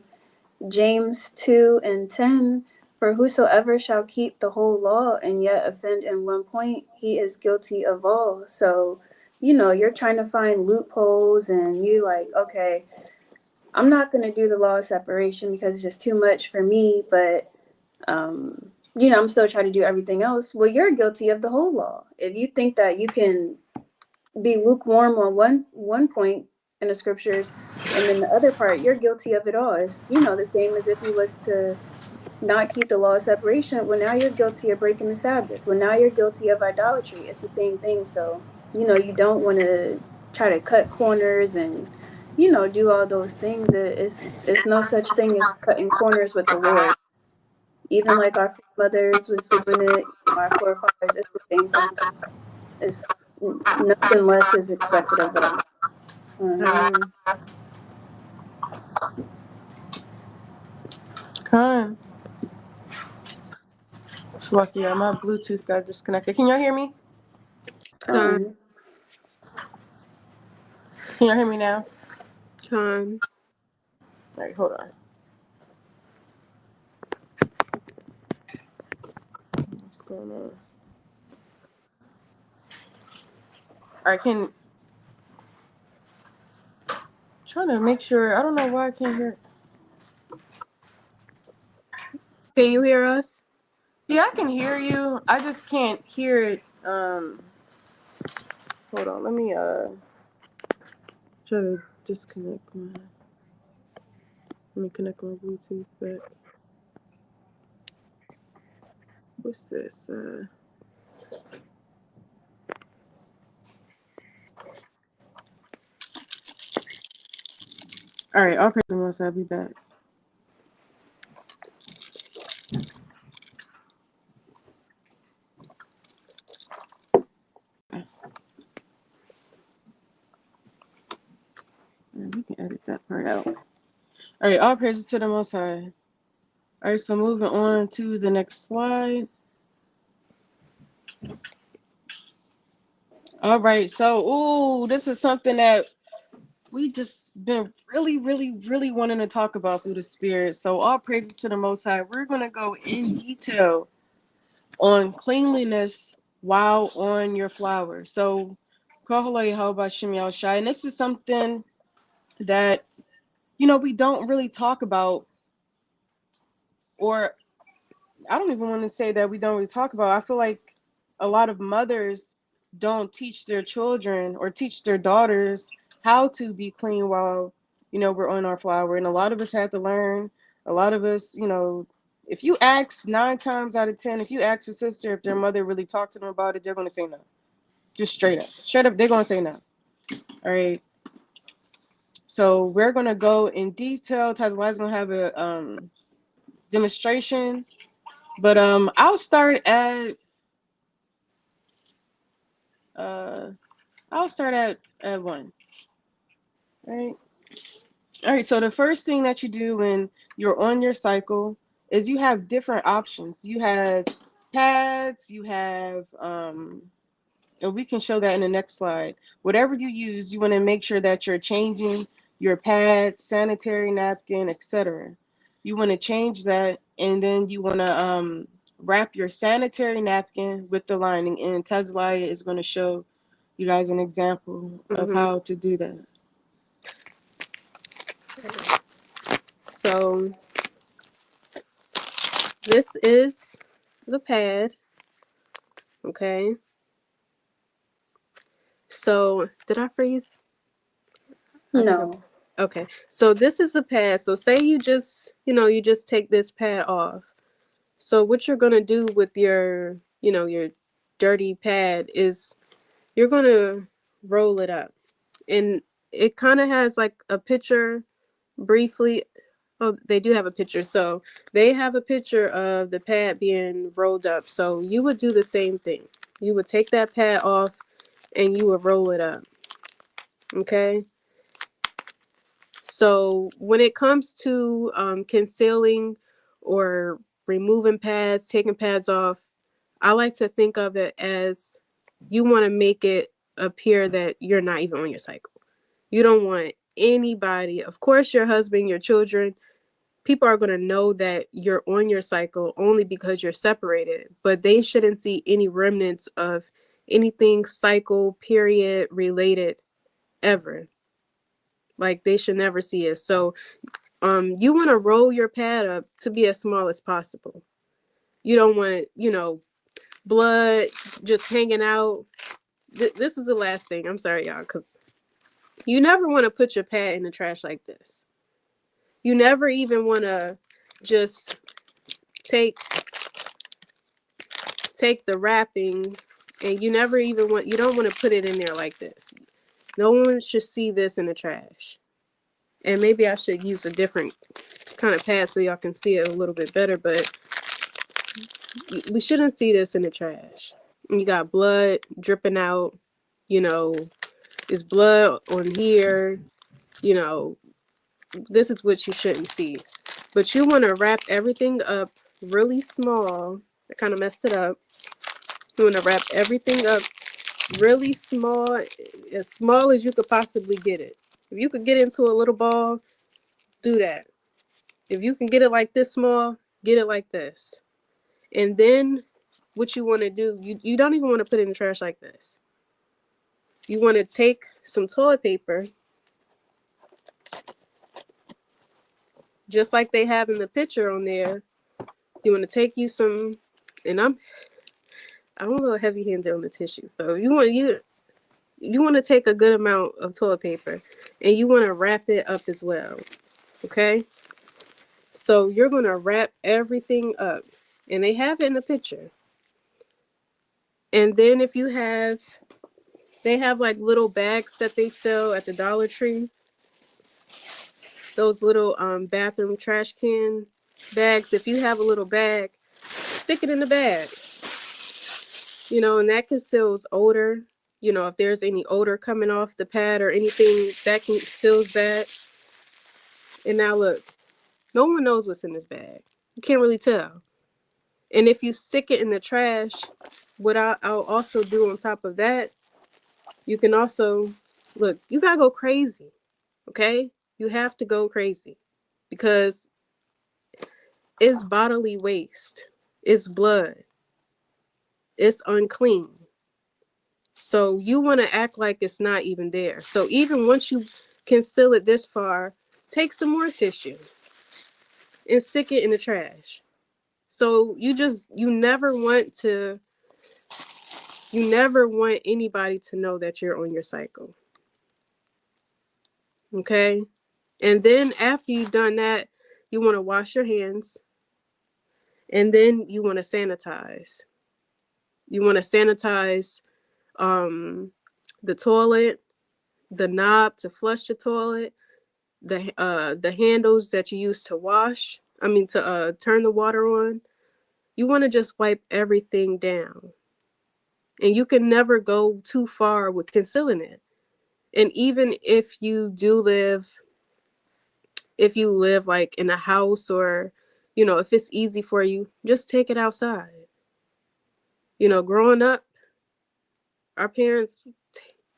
James 2:10. For whosoever shall keep the whole law and yet offend in one point, he is guilty of all. So, you're trying to find loopholes and you like, okay, I'm not going to do the law of separation because it's just too much for me, but I'm still trying to do everything else. Well, you're guilty of the whole law. If you think that you can be lukewarm on one point in the scriptures, and then the other part, you're guilty of it all. It's the same as if you was to not keep the law of separation. Well, now you're guilty of breaking the Sabbath. Well, now you're guilty of idolatry. It's the same thing. So you don't want to try to cut corners and do all those things. It's no such thing as cutting corners with the Lord. Even like our foremothers was doing it, our forefathers, it's the same thing. It's nothing less is expected of us. Um, Con. It's lucky. Yeah, my Bluetooth got disconnected. Can y'all hear me? con, Con. Can y'all hear me now? con. All right, hold on. What's going on? All right, trying to make sure. I don't know why I can't hear. Can you hear us? Yeah, I can hear you. I just can't hear it. Hold on. Let me try to disconnect my. Let me connect my Bluetooth back. What's this? All right, I'll press the most. I'll be back. We can edit that part out. All right, all praises to the Most High. All right, so moving on to the next slide. All right, so this is something that we just been really, really, really wanting to talk about through the Spirit. So all praises to the Most High. We're gonna go in detail on cleanliness while on your flower. So, Kahalai Hauba Shim Shai, and this is something that we don't really talk about, or I don't even want to say that we don't really talk about. I feel like a lot of mothers don't teach their children or teach their daughters how to be clean while we're on our flower, and a lot of us had to learn. A lot of us, if you ask 9 times out of 10, if you ask your sister if their mother really talked to them about it, they're going to say no. Just straight up, they're going to say no. All right. So we're going to go in detail. Tazali's going to have a demonstration, but I'll start at Uh, I'll start at one. All right. All right. So the first thing that you do when you're on your cycle is you have different options. You have pads. You have and we can show that in the next slide. Whatever you use, you want to make sure that you're changing your pad, sanitary napkin, etc. You want to change that, and then you want to wrap your sanitary napkin with the lining. And Tazlaya is going to show you guys an example of Mm-hmm. how to do that. So this is the pad. Okay. So did I freeze? I think I'm No. okay. So this is a pad. So say you just, you just take this pad off. So what you're gonna do with your dirty pad is you're gonna roll it up, and it kind of has like a picture briefly. Oh, they do have a picture. So they have a picture of the pad being rolled up. So you would do the same thing. You would take that pad off and you would roll it up. Okay. So when it comes to concealing or removing pads, taking pads off, I like to think of it as you want to make it appear that you're not even on your cycle. You don't want anybody, of course, your husband, your children, people are going to know that you're on your cycle only because you're separated, but they shouldn't see any remnants of anything cycle, period, related ever. Like they should never see it. So you want to roll your pad up to be as small as possible. You don't want, blood just hanging out. This is the last thing. I'm sorry, y'all, because you never want to put your pad in the trash like this. You never even want to just take take the wrapping, and you don't want to put it in there like this. No one should see this in the trash. And maybe I should use a different kind of pad so y'all can see it a little bit better, but we shouldn't see this in the trash. You got blood dripping out, you know, is blood on here, you know, this is what you shouldn't see. But you want to wrap everything up really small. I kind of messed it up. You want to wrap everything up really small as you could possibly get it. If you could get into a little ball, do that. If you can get it like this small, get it like this. And then what you want to do, you don't even want to put it in the trash like this. You want to take some toilet paper, just like they have in the picture on there. You want to take you some, and I'm a little heavy handed on the tissue. So you want to take a good amount of toilet paper, and you want to wrap it up as well. Okay? So you're going to wrap everything up, and they have it in the picture. And then they have like little bags that they sell at the Dollar Tree. Those little bathroom trash can bags. If you have a little bag, stick it in the bag. And that conceals odor. If there's any odor coming off the pad or anything, that conceals that. And now look, no one knows what's in this bag. You can't really tell. And if you stick it in the trash, what I'll also do on top of that, you can also look, you gotta go crazy. Okay? You have to go crazy because it's bodily waste. It's blood. It's unclean. So you want to act like it's not even there. So even once you conceal it this far, take some more tissue and stick it in the trash. So you never want anybody to know that you're on your cycle. Okay? And then after you've done that, you want to wash your hands, and then you want to sanitize. You want to sanitize the toilet, the knob to flush the toilet, the handles that you use to turn the water on. You want to just wipe everything down. And you can never go too far with concealing it. And even if you live like in a house, or if it's easy for you, just take it outside. Growing up, our parents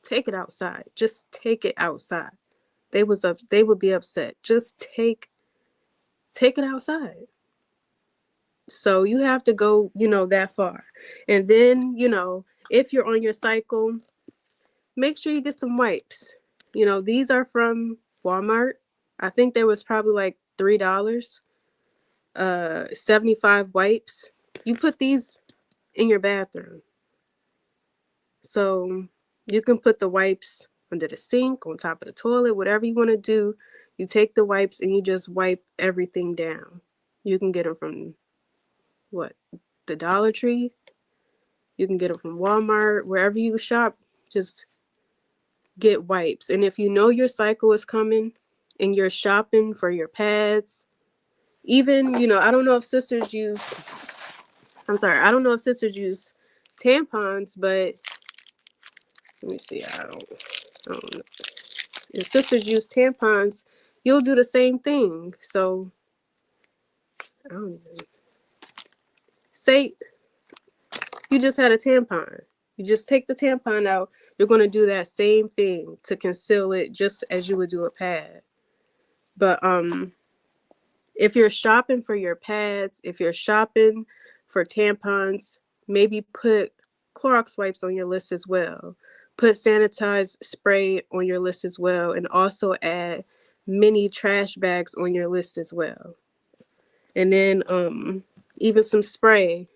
take it outside. Just take it outside. They would be upset. Just take it outside. So you have to go, that far. And then, if you're on your cycle, make sure you get some wipes. You know, these are from Walmart. I think they was probably like $3. 75 wipes. You put these in your bathroom. So you can put the wipes under the sink, on top of the toilet, whatever you want to do. You take the wipes and you just wipe everything down. You can get them from what? The Dollar Tree. You can get them from Walmart, wherever you shop. Just get wipes. And if you know your cycle is coming and you're shopping for your pads, even, you know, I don't know if sisters use, I'm sorry, I don't know if sisters use tampons, but let me see, I don't know. If sisters use tampons, you'll do the same thing. So, I don't even, say you just had a tampon. You just take the tampon out, you're going to do that same thing to conceal it just as you would do a pad. But if you're shopping for your pads, if you're shopping for tampons, maybe put Clorox wipes on your list as well. Put sanitized spray on your list as well, and also add mini trash bags on your list as well. And then even some spray.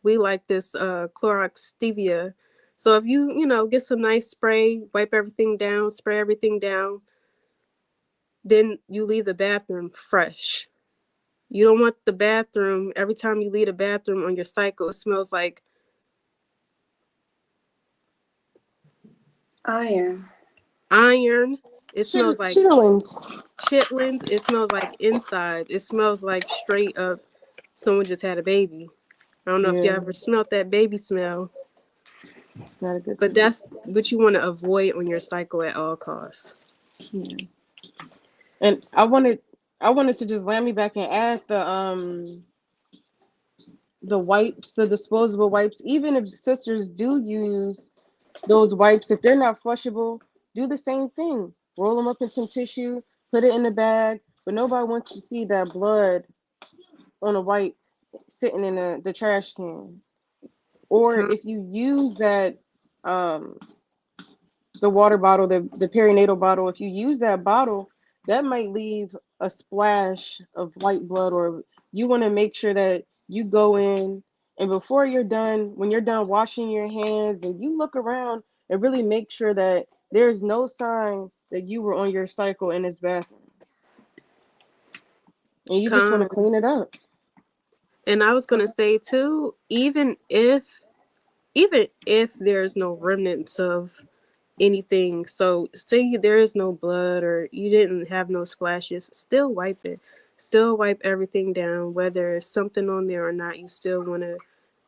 We like this Clorox stevia. So if you know, get some nice spray, wipe everything down, spray everything down, then you leave the bathroom fresh. You don't want the bathroom, every time you leave the bathroom on your cycle, it smells like Iron. iron. It smells like Chitterlings. chitlins. It smells like inside. It smells like straight up someone just had a baby. I don't know if you Yeah, ever smelled that baby smell, not a good but smell. that's what you want to avoid on your cycle at all costs. Yeah. And I wanted to just land me back and add the wipes, the disposable wipes. Even if sisters do use those wipes, if they're not flushable, do the same thing. Roll them up in some tissue, put it in the bag. But nobody wants to see that blood on a wipe sitting in the trash can. Or Con- if you use that um, the water bottle, the perinatal bottle, if you use that bottle, that might leave a splash of white blood, or you want to make sure that you go in and before you're done, when you're done washing your hands, and you look around and really make sure that there's no sign that you were on your cycle in this bathroom. And you just want to Con. clean it up. And I was gonna say too, even if there's no remnants of anything, so say there is no blood or you didn't have no splashes, still wipe it. Still wipe everything down, whether there's something on there or not. You still want to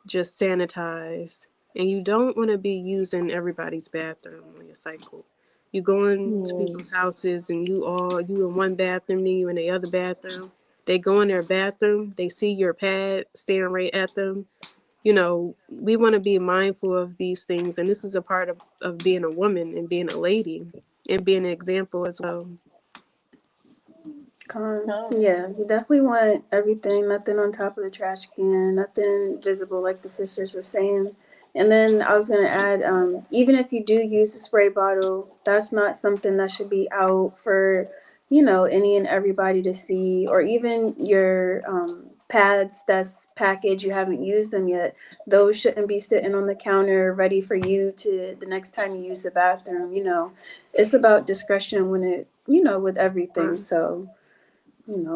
just sanitize, and you don't want to be using everybody's bathroom on your cycle. You go into Yeah. people's houses and you in one bathroom, then you in the other bathroom. They go in their bathroom, they see your pad staring right at them. You know, we want to be mindful of these things, and this is a part of being a woman and being a lady and being an example as well. Yeah, you definitely want everything, nothing on top of the trash can, nothing visible, like the sisters were saying. And then I was gonna add, even if you do use a spray bottle, that's not something that should be out for, any and everybody to see, or even your pads that's packaged, you haven't used them yet. Those shouldn't be sitting on the counter ready for you to the next time you use the bathroom. It's about discretion when with everything. So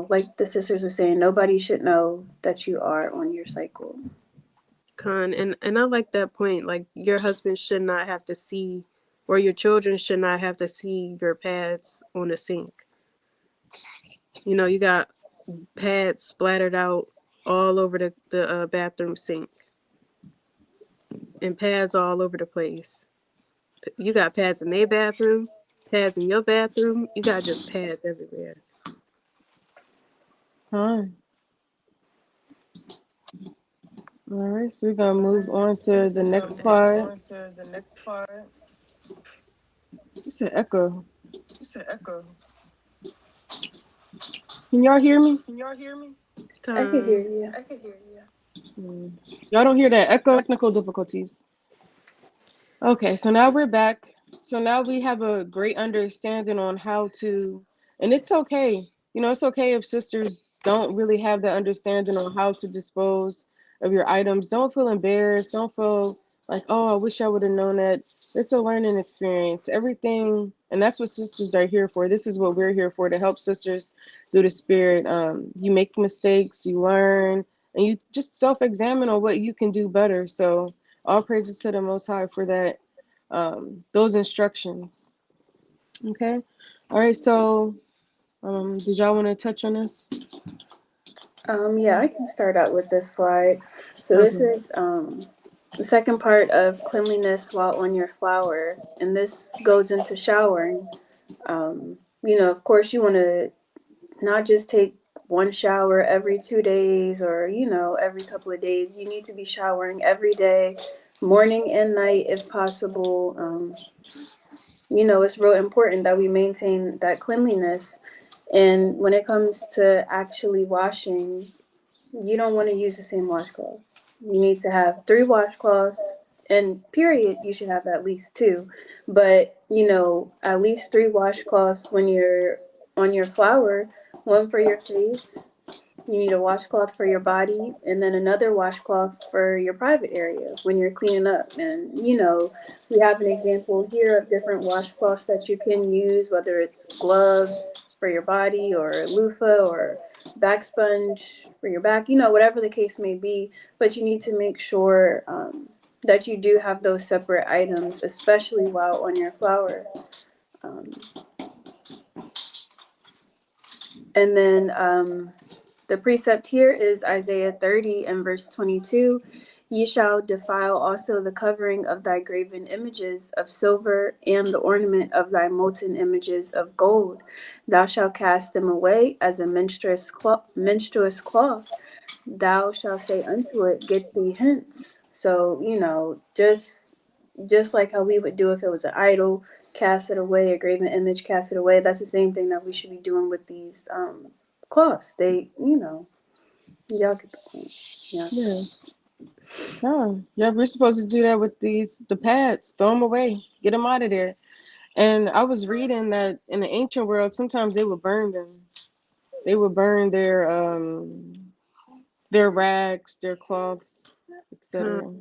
like the sisters were saying, nobody should know that you are on your cycle. And I like that point. Like, your husband should not have to see, or your children should not have to see your pads on the sink. You know, you got pads splattered out all over the bathroom sink, and pads all over the place. You got pads in their bathroom, pads in your bathroom. You got just pads everywhere. Huh. All right, so we're gonna move on to the next slide. It's an echo. Can y'all hear me? I could hear Con, you. Hmm. Y'all don't hear that echo? Technical difficulties. Okay, so now we're back So now we have a great understanding on how to, and it's okay. It's okay if sisters don't really have the understanding on how to dispose of your items. Don't feel embarrassed. Don't feel like, oh, I wish I would have known that. It's a learning experience. Everything, and that's what sisters are here for. This is what we're here for, to help sisters through the spirit. You make mistakes, you learn, and you just self-examine on what you can do better. So all praises to the Most High for that, those instructions. Okay. All right. So, did y'all want to touch on this? Yeah, I can start out with this slide. So this Okay. is the second part of cleanliness while on your flower, and this goes into showering. Of course, you want to not just take one shower every 2 days or every couple of days. You need to be showering every day, morning and night if possible. It's real important that we maintain that cleanliness. And when it comes to actually washing, you don't want to use the same washcloth. You need to have 3 washcloths, and period, you should have at least two. But, at least 3 washcloths when you're on your flower, one for your face. You need a washcloth for your body, and then another washcloth for your private area when you're cleaning up. And, we have an example here of different washcloths that you can use, whether it's gloves for your body or loofah or back sponge for your back, whatever the case may be. But you need to make sure that you do have those separate items, especially while on your flower. Um, and then the precept here is Isaiah 30 and verse 22. Ye shall defile also the covering of thy graven images of silver and the ornament of thy molten images of gold. Thou shalt cast them away as a menstruous cloth. Thou shalt say unto it, get thee hence. So, just like how we would do if it was an idol, cast it away, a graven image, cast it away. That's the same thing that we should be doing with these cloths. They, y'all get the point. Yeah. Yeah. Oh, yeah. We're supposed to do that with the pads. Throw them away. Get them out of there. And I was reading that in the ancient world, sometimes they would burn them. They would burn their rags, their cloths, Con. etc.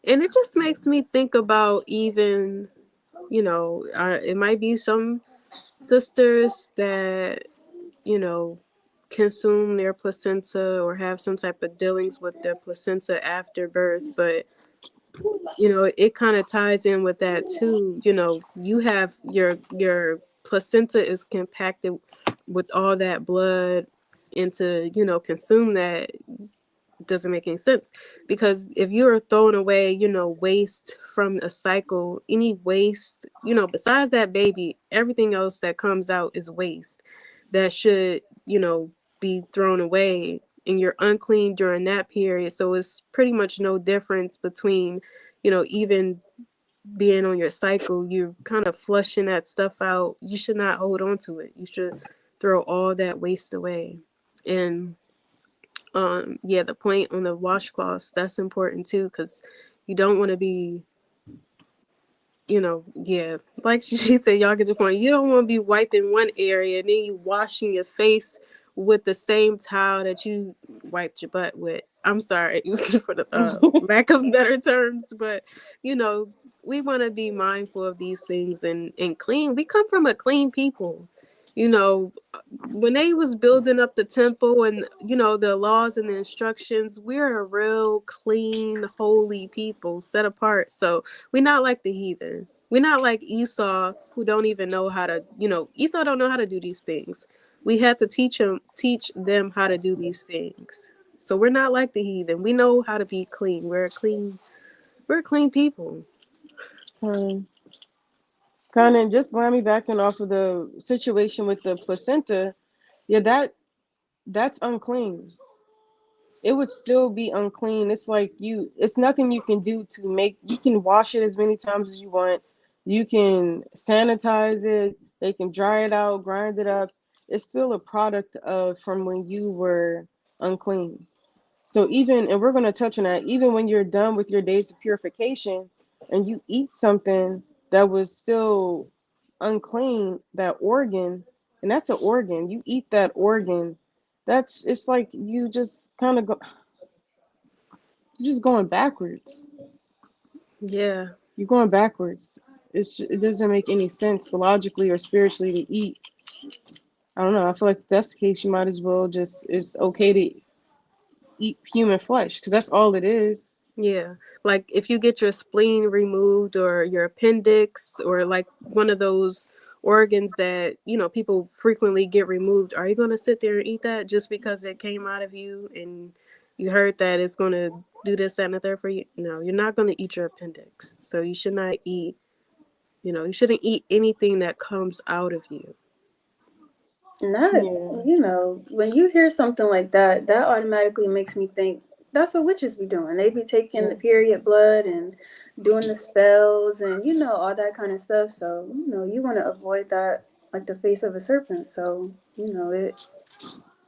And it just makes me think about even, it might be some sisters that, you know, consume their placenta or have some type of dealings with their placenta after birth, but it kind of ties in with that too. You have your placenta is compacted with all that blood, and to consume that doesn't make any sense, because if you're throwing away waste from a cycle, any waste, besides that baby, everything else that comes out is waste that should be thrown away, and you're unclean during that period. So it's pretty much no difference between even being on your cycle. You're kind of flushing that stuff out. You should not hold on to it. You should throw all that waste away. And yeah, the point on the washcloths, that's important too, because you don't want to be, yeah, like she said, y'all get the point. You don't want to be wiping one area and then you washing your face with the same towel that you wiped your butt with. I'm sorry for the lack of better terms, but you know we want to be mindful of these things and clean. We come from a clean people. you know when they was building up the temple, and the laws and the instructions, we're a real clean, holy people, set apart. So we're not like the heathen. We're not like Esau, who don't even know how to, Esau don't know how to do these things. We have to teach them how to do these things. So we're not like the heathen. We know how to be clean. We're a clean people. Um, Kind of just let me backing off of the situation with the placenta. Yeah, that's unclean. It would still be unclean. It's like it's nothing you can do to make. You can wash it as many times as you want. You can sanitize it. They can dry it out, grind it up. It's still a product of from when you were unclean. So and we're going to touch on that, even when you're done with your days of purification and you eat something, that was still unclean, that organ, and that's an organ. You eat that organ, it's like you just kind of go, you're just going backwards. Yeah. You're going backwards. It doesn't make any sense logically or spiritually to eat. I don't know. I feel like if that's the case, you might as well just, it's okay to eat human flesh because that's all it is. Yeah. Like if you get your spleen removed or your appendix or like one of those organs that, people frequently get removed, are you going to sit there and eat that just because it came out of you and you heard that it's going to do this, that, and the third for you? No, you're not going to eat your appendix. So you should not eat, you shouldn't eat anything that comes out of you. Not, Yeah. when you hear something like that, that automatically makes me think that's what witches be doing. They be taking Yeah. the period blood and doing the spells and, all that kind of stuff. So, you want to avoid that like the face of a serpent. So,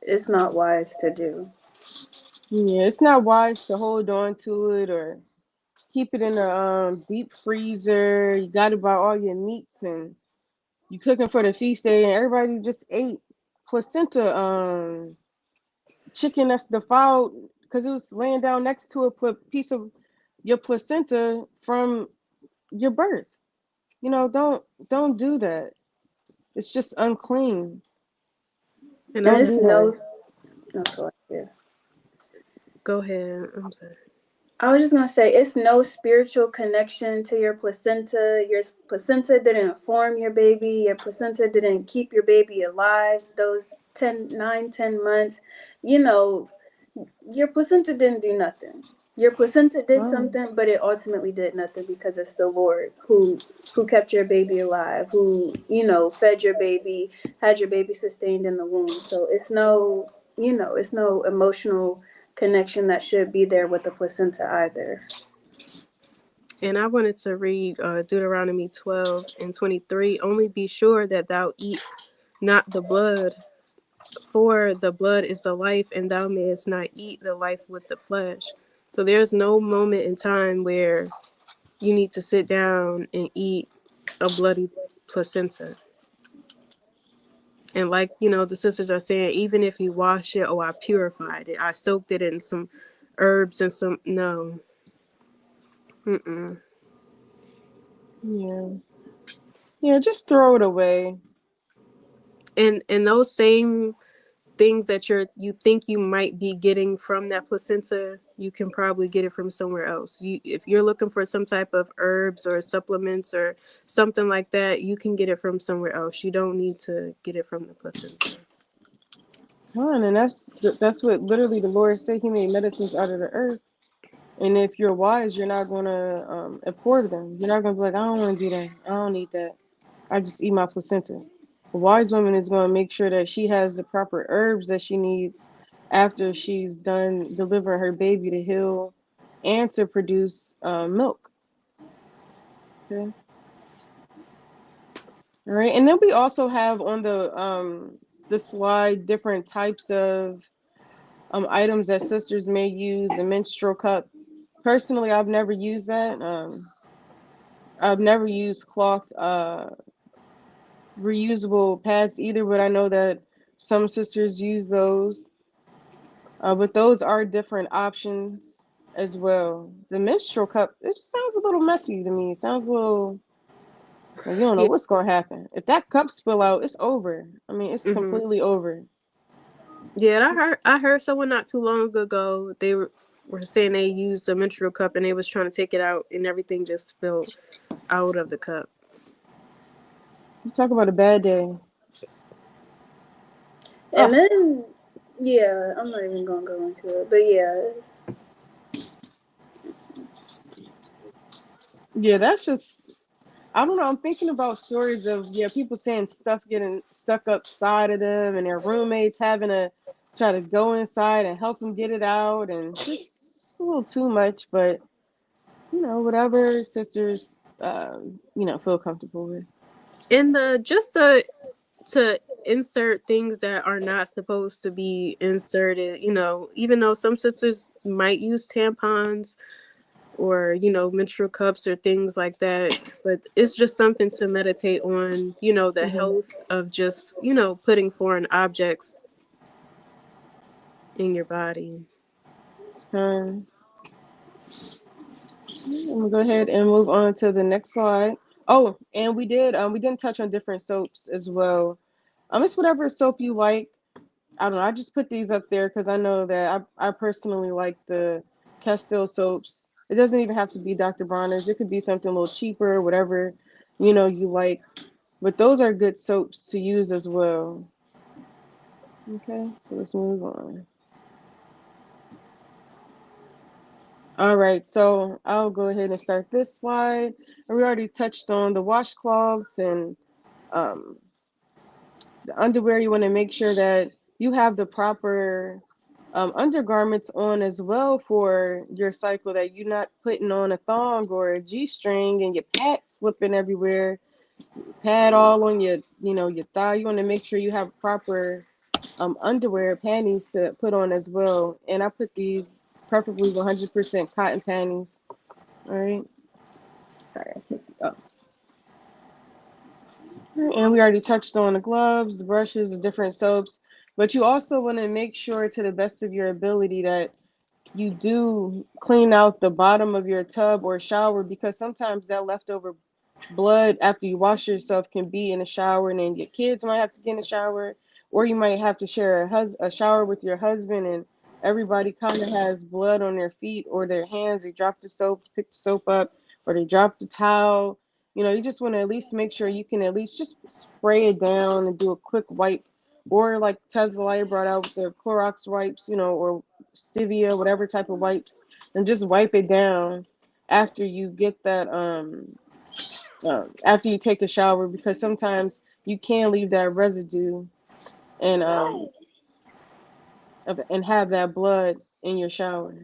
it's not wise to do. Yeah, it's not wise to hold on to it or keep it in a deep freezer. You got to buy all your meats and you cooking for the feast day, and everybody just ate placenta chicken that's defiled because it was laying down next to a piece of your placenta from your birth. Don't do that. It's just unclean. And And I Don't it's do that. no, no, so yeah. go ahead. I'm sorry. I was just gonna say it's no spiritual connection to your placenta. Your placenta didn't form your baby. Your placenta didn't keep your baby alive those 10, 9, 10 months. You know, your placenta didn't do nothing. Your placenta did Oh, something, but it ultimately did nothing because it's the Lord who kept your baby alive, who fed your baby, had your baby sustained in the womb. So it's no emotional connection that should be there with the placenta either. And I wanted to read Deuteronomy 12:23. Only be sure that thou eat not the blood, for the blood is the life, and thou mayest not eat the life with the flesh. So there's no moment in time where you need to sit down and eat a bloody placenta. And like, the sisters are saying, even if you wash it, oh, I purified it, I soaked it in some herbs and some, no. Mm-mm. yeah. Yeah, just throw it away. And those same things that you think you might be getting from that placenta, you can probably get it from somewhere else. If you're looking for some type of herbs or supplements or something like that, you can get it from somewhere else. You don't need to get it from the placenta. Fine, and that's what literally the Lord said. He made medicines out of the earth. And if you're wise, you're not gonna abhor them. You're not gonna be like, I don't want to do that. I don't need that. I just eat my placenta. A wise woman is gonna make sure that she has the proper herbs that she needs after she's done delivering her baby to heal and to produce milk. Okay. All right. And then we also have on the slide different types of items that sisters may use. The menstrual cup. Personally, I've never used that. I've never used cloth reusable pads either, but I know that some sisters use those. But those are different options as well. The menstrual cup, it just sounds a little messy to me. It sounds a little like you don't know Yeah. what's gonna happen. If that cup spill out, it's over. I mean, it's Hmm. completely over. Yeah, I heard someone not too long ago, they were saying they used a menstrual cup and they was trying to take it out and everything just spilled out of the cup. You talk about a bad day. And Ah, then, yeah, I'm not even gonna go into it, but yeah, yeah, that's just I don't know. I'm thinking about stories of people saying stuff getting stuck upside of them, and their roommates having to try to go inside and help them get it out, and just a little too much. But whatever sisters, feel comfortable with. And the just the to insert things that are not supposed to be inserted, even though some sisters might use tampons or, you know, menstrual cups or things like that. But it's just something to meditate on, you know, the Mm-hmm. health of just, you know, putting foreign objects in your body. Um, I'm gonna go ahead and move on to the next slide. Oh, and we didn't touch on different soaps as well. It's whatever soap you like. I don't know. I just put these up there because I know that I personally like the Castile soaps. It doesn't even have to be Dr. Bronner's. It could be something a little cheaper, whatever you like. But those are good soaps to use as well. Okay, so let's move on. All right, so I'll go ahead and start this slide. We already touched on the washcloths and um, the underwear. You want to make sure that you have the proper undergarments on as well for your cycle, that you're not putting on a thong or a G-string and your pads slipping everywhere, pad all on your thigh. You want to make sure you have proper underwear, panties to put on as well. And I put these preferably 100% cotton panties. All right. Sorry, I can't see. Oh. And we already touched on the gloves, the brushes, the different soaps. But you also want to make sure, to the best of your ability, that you do clean out the bottom of your tub or shower, because sometimes that leftover blood after you wash yourself can be in the shower, and then your kids might have to get in the shower, or you might have to share a shower with your husband, and everybody kind of has blood on their feet or their hands. They drop the soap, pick the soap up, or they drop the towel. You just want to at least make sure you can at least just spray it down and do a quick wipe, or like Tesla brought out the Clorox wipes, or Stevia, whatever type of wipes, and just wipe it down after you get that after you take a shower, because sometimes you can leave that residue and and have that blood in your shower.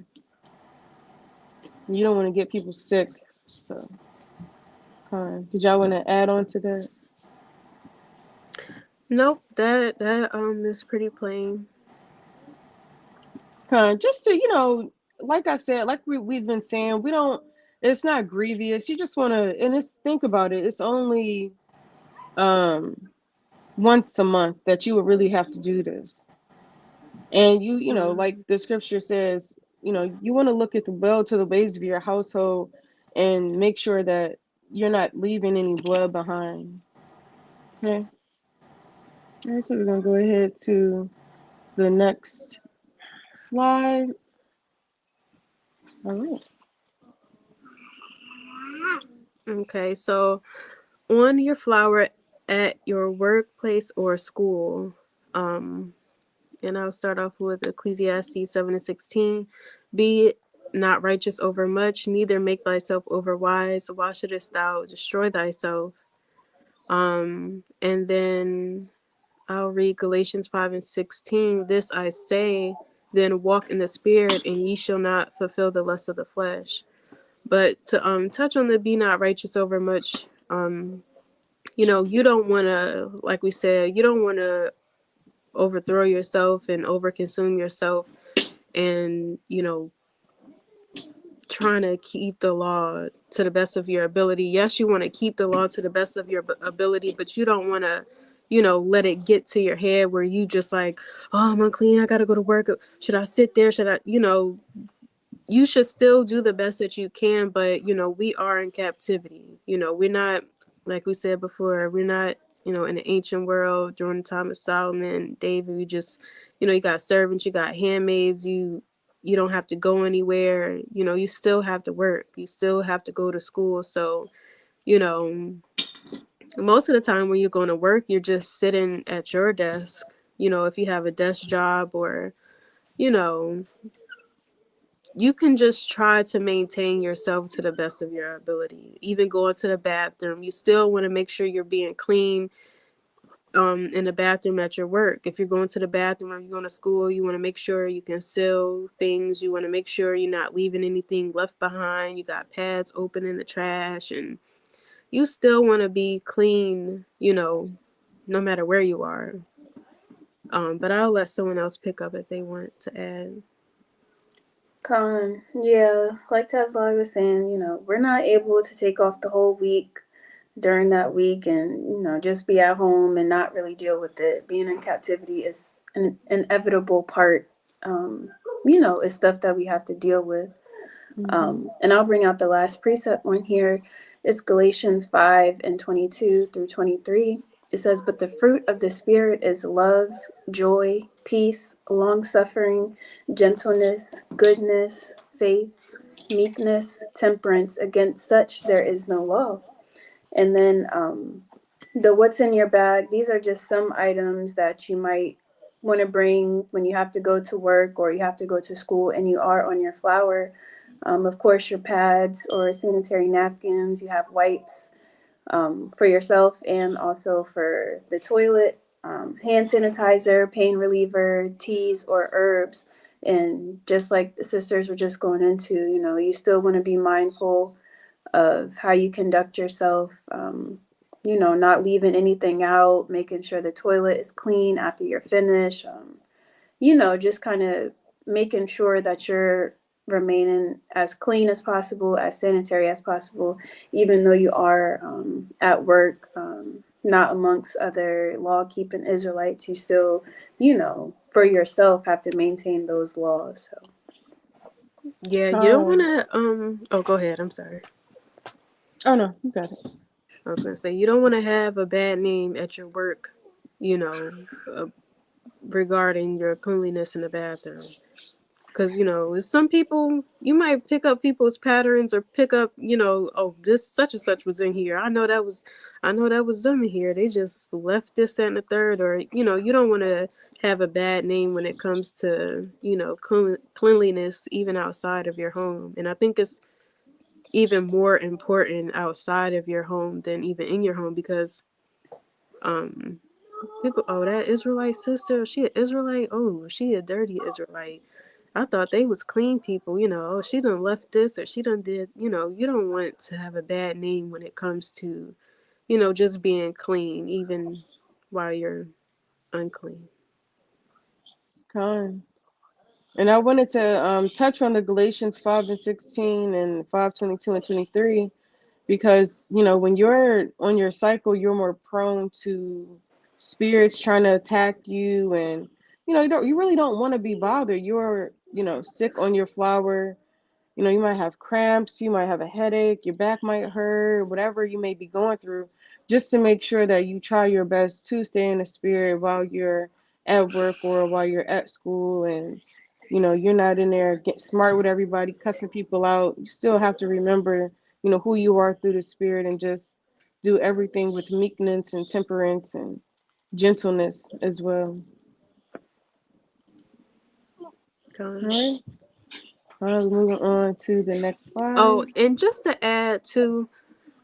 You don't want to get people sick. So, did y'all want to add on to that? Nope, that is pretty plain. Just to like I said, like we've been saying, we don't. It's not grievous. You just want to, and it's think about it. It's only um once a month that you would really have to do this. And like Mm. the scripture says, you want to look at the well to the ways of your household and make sure that you're not leaving any blood behind. Okay. All right, so we're gonna go ahead to the next slide. All right. Okay, so on your flower at your workplace or school, um, and I'll start off with Ecclesiastes 7:16. Be not righteous over much, neither make thyself over wise. Why shouldest thou destroy thyself? And then I'll read Galatians 5:16. This I say, then walk in the spirit, and ye shall not fulfill the lust of the flesh. But to touch on the be not righteous over much, you don't want to, like we said, you don't want to overthrow yourself and overconsume yourself, and trying to keep the law to the best of your ability. Yes, you want to keep the law to the best of your ability, but you don't want to let it get to your head where you just like, oh, I'm unclean, I gotta go to work, should I sit there, should I, you should still do the best that you can, but we are in captivity. We're not, like we said before, we're not, in the ancient world during the time of Solomon, David. We just, you got servants, you got handmaids, you don't have to go anywhere. You still have to work, you still have to go to school. So, you know, most of the time when you're going to work, you're just sitting at your desk. If you have a desk job, or you know you can just try to maintain yourself to the best of your ability. Even going to the bathroom, you still want to make sure you're being clean in the bathroom at your work. If you're going to the bathroom or you're going to school, you want to make sure you can seal things. You want to make sure you're not leaving anything left behind. You got pads open in the trash, and you still want to be clean, no matter where you are. But I'll let someone else pick up if they want to add. Yeah, like Tesla was saying, we're not able to take off the whole week during that week and, just be at home and not really deal with it. Being in captivity is an inevitable part. It's stuff that we have to deal with. And I'll bring out the last precept one here. It's Galatians 5 and 22 through 23. It says, "But the fruit of the Spirit is love, joy, peace, long suffering, gentleness, goodness, faith, meekness, temperance. Against such there is no law." And then the what's in your bag, these are just some items that you might want to bring when you have to go to work or you have to go to school and you are on your flower. Of course, your pads or sanitary napkins, you have wipes for yourself and also for the toilet, hand sanitizer, pain reliever, teas or herbs. And just like the sisters were just going into, you still want to be mindful of how you conduct yourself, not leaving anything out, making sure the toilet is clean after you're finished, just kind of making sure that you're remaining as clean as possible, as sanitary as possible, even though you are at work, not amongst other law keeping Israelites. You still, for yourself have to maintain those laws. So. Yeah, you don't want to. Oh, go ahead. I'm sorry. Oh no, you got it. I was gonna say you don't want to have a bad name at your work. You know, uh, regarding your cleanliness in the bathroom. Because, with some people, you might pick up people's patterns or pick up, oh, this such and such was in here. I know that was them in here. They just left this, that, and the third. Or, you don't want to have a bad name when it comes to, cleanliness, even outside of your home. And I think it's even more important outside of your home than even in your home because, um, people, oh, that Israelite sister, she an Israelite? Oh, she a dirty Israelite. I thought they was clean people, oh, she done left this or she done did, you don't want to have a bad name when it comes to, just being clean, even while you're unclean. Con. And I wanted to touch on the Galatians 5 and 16 and 5:22 and 23 because when you're on your cycle, you're more prone to spirits trying to attack you, and you really don't want to be bothered. You're sick on your flower. You might have cramps, you might have a headache, your back might hurt, whatever you may be going through, just to make sure that you try your best to stay in the spirit while you're at work or while you're at school, and you're not in there get smart with everybody, cussing people out. You still have to remember, who you are through the spirit, and just do everything with meekness and temperance and gentleness as well. All Con. right. All right, moving on to the next Oh, slide. and just to add to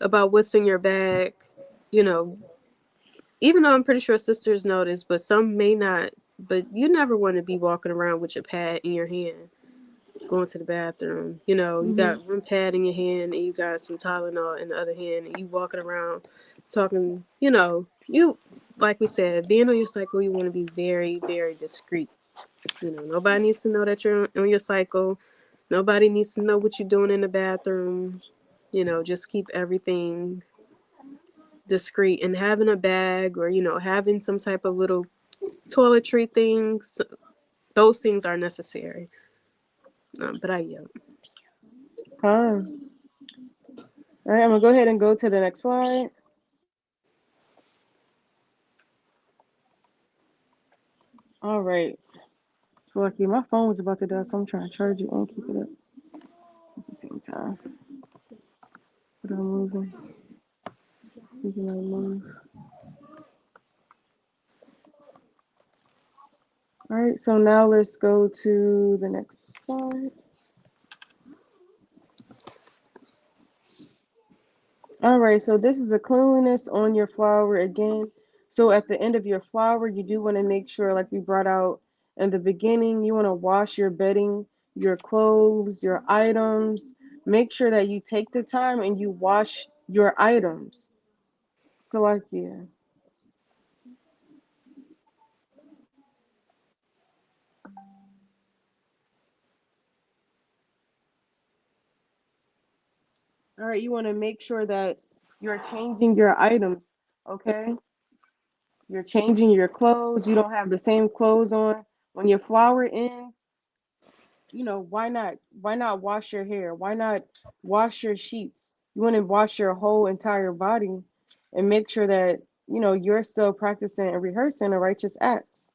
about what's in your bag, you know, even though I'm pretty sure sisters know this, but some may not, but you never want to be walking around with your pad in your hand going to the bathroom. You Hmm. got one pad in your hand and you got some Tylenol in the other hand, and you walking around talking. You like we said, being on your cycle, you want to be very, very discreet. Nobody needs to know that you're on your cycle. Nobody needs to know what you're doing in the bathroom. Just keep everything discreet, and having a bag or having some type of little toiletry things. Those things are necessary. But I yell. Fine. All right, I'm gonna go ahead and go to the next slide. All right. So lucky my phone was about to die, so I'm trying to charge it and keep it up at the same time. But I'm moving. We can move. All right, so now let's go to the next slide. All right, so this is a cleanliness on your flower again. So at the end of your flower, you do want to make sure, like we brought out in the beginning, you want to wash your bedding, your clothes, your items. Make sure that you take the time and you wash your items. So like yeah. All right, you want to make sure that you're changing your items, okay? You're changing your clothes. You don't have the same clothes on. When your flower ends, why not wash your hair? Why not wash your sheets? You want to wash your whole entire body and make sure that, you're still practicing and rehearsing the righteous acts.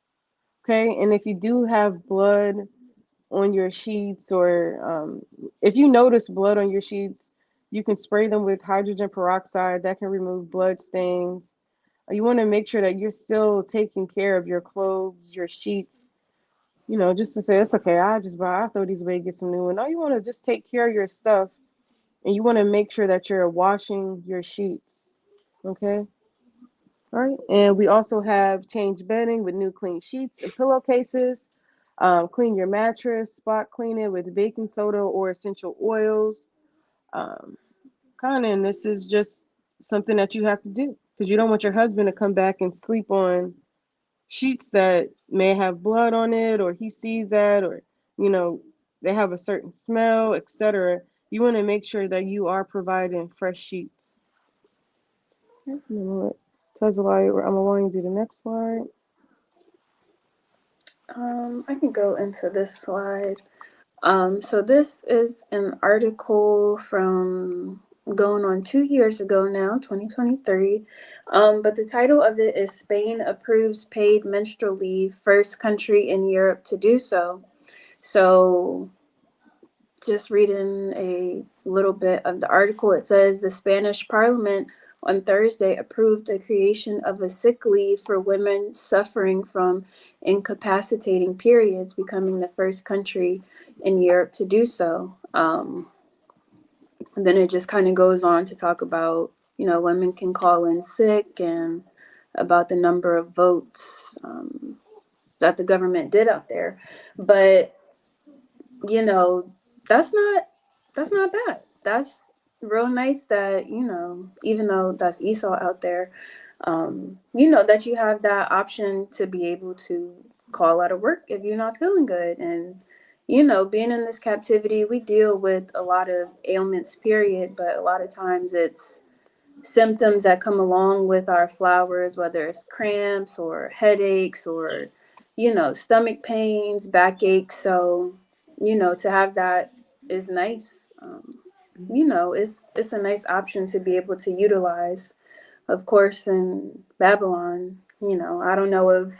Okay? And if you do have blood on your sheets, or if you notice blood on your sheets, you can spray them with hydrogen peroxide that can remove blood stains. You want to make sure that you're still taking care of your clothes, your sheets, just to say it's okay. I throw these away, get some new one. No, you want to just take care of your stuff, and you want to make sure that you're washing your sheets. Okay. All right. And we also have changed bedding with new clean sheets and pillowcases. Clean your mattress, spot clean it with baking soda or essential oils. Um, and this is just something that you have to do because you don't want your husband to come back and sleep on sheets that may have blood on it, or he sees that, or you know they have a certain smell, etc. You want to make sure that you are providing fresh sheets. Okay, I'm gonna let Tazalai, or I'm going to do the next slide. I can go into this slide. So this is an article from going on 2 years ago now, 2023. But the title of it is Spain approves paid menstrual leave, first country in Europe to do so. So just reading a little bit of the article, it says the Spanish Parliament on Thursday approved the creation of a sick leave for women suffering from incapacitating periods, becoming the first country in Europe to do so. And then it just kind of goes on to talk about, women can call in sick and about the number of votes that the government did out there. But you know, that's not bad. That's real nice that, even though that's Esau out there, that you have that option to be able to call out of work if you're not feeling good. And, being in this captivity, we deal with a lot of ailments, period, but a lot of times it's symptoms that come along with our flowers, whether it's cramps or headaches or, stomach pains, backaches. So, to have that is nice. It's a nice option to be able to utilize. Of course, in Babylon, I don't know if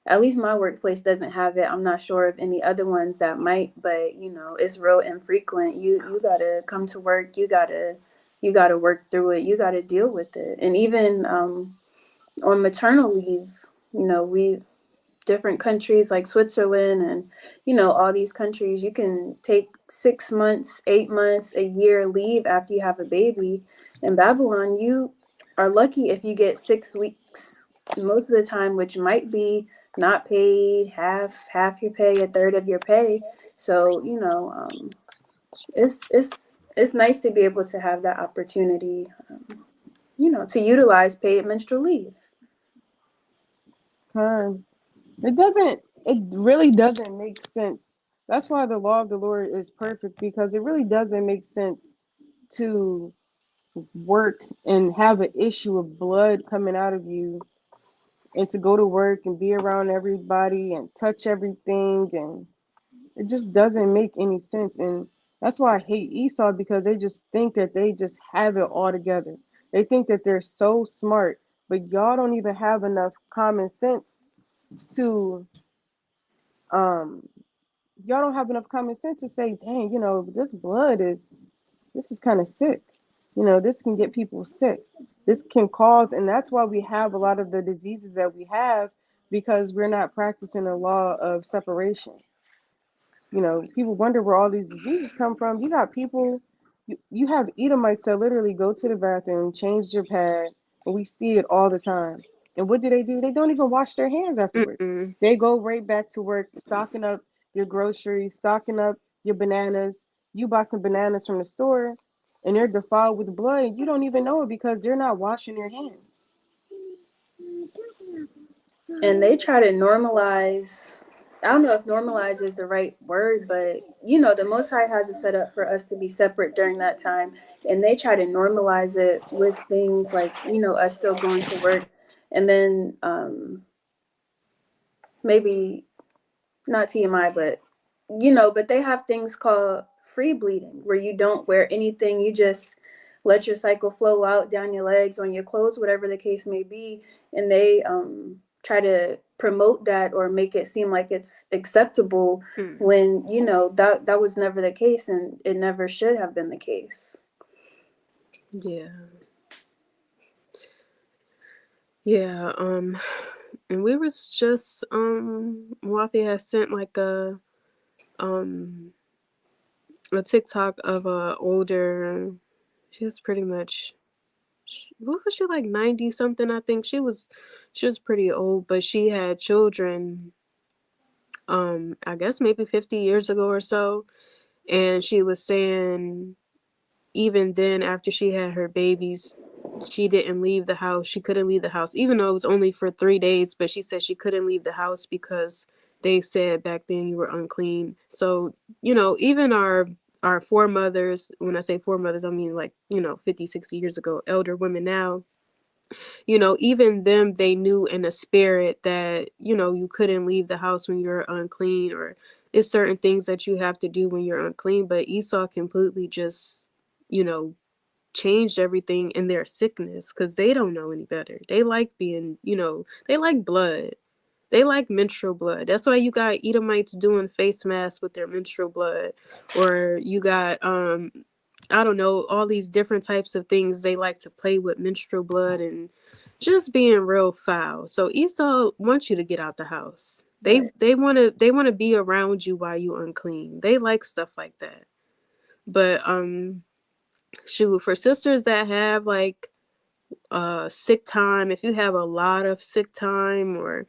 at least my workplace doesn't have it. I'm not sure of any other ones that might, but it's real infrequent. You gotta come to work. You gotta work through it. You gotta deal with it. And even on maternal leave, we different countries like Switzerland and all these countries, you can take 6 months, 8 months, a year leave after you have a baby. In Babylon, you are lucky if you get 6 weeks most of the time, which might be not paid, half your pay, a third of your pay. So it's nice to be able to have that opportunity, to utilize paid menstrual leave. Time. It really doesn't make sense. That's why the law of the Lord is perfect, because it really doesn't make sense to work and have an issue of blood coming out of you, and to go to work and be around everybody and touch everything, and it just doesn't make any sense. And that's why I hate Esau, because they just think that they just have it all together. They think that they're so smart, but y'all don't even have enough common sense to um y'all don't have enough common sense to say, dang, this is kind of sick. This can get people sick. This can cause, and that's why we have a lot of the diseases that we have, because we're not practicing the law of separation. People wonder where all these diseases come from. You got people, you have Edomites that literally go to the bathroom, change their pad, and we see it all the time. And what do? They don't even wash their hands afterwards. Mm-mm. They go right back to work, stocking up your groceries, stocking up your bananas. You buy some bananas from the store, and they're defiled with blood, and you don't even know it because they're not washing their hands. And they try to normalize. I don't know if normalize is the right word, but you know, the Most High has it set up for us to be separate during that time, and they try to normalize it with things like, you know, us still going to work, and then maybe not TMI, but you know, but they have things called free bleeding where you don't wear anything, you just let your cycle flow out down your legs, on your clothes, whatever the case may be, and they try to promote that or make it seem like it's acceptable Mm. when you know that was never the case and it never should have been the case. Yeah. Yeah. And we was just Wathi has sent like um a TikTok of a older. She's pretty much. What was she, like 90 something? I think she was pretty old, but she had children. I guess maybe 50 years ago or so, and she was saying even then after she had her babies, she didn't leave the house. She couldn't leave the house, even though it was only for 3 days. But she said she couldn't leave the house because they said back then you were unclean. So even our foremothers, when I say foremothers, I mean like 50, 60 years ago, elder women now, even them, they knew in a spirit that you couldn't leave the house when you're unclean, or it's certain things that you have to do when you're unclean. But Esau completely just you know changed everything in their sickness because they don't know any better. They like being, they like blood. They like menstrual blood. That's why you got Edomites doing face masks with their menstrual blood, or you got I don't know, all these different types of things. They like to play with menstrual blood and just being real foul. So Esau wants you to get out the house. They Right. they want to be around you while you unclean. They like stuff like that. But shoot, for sisters that have like sick time, if you have a lot of sick time, or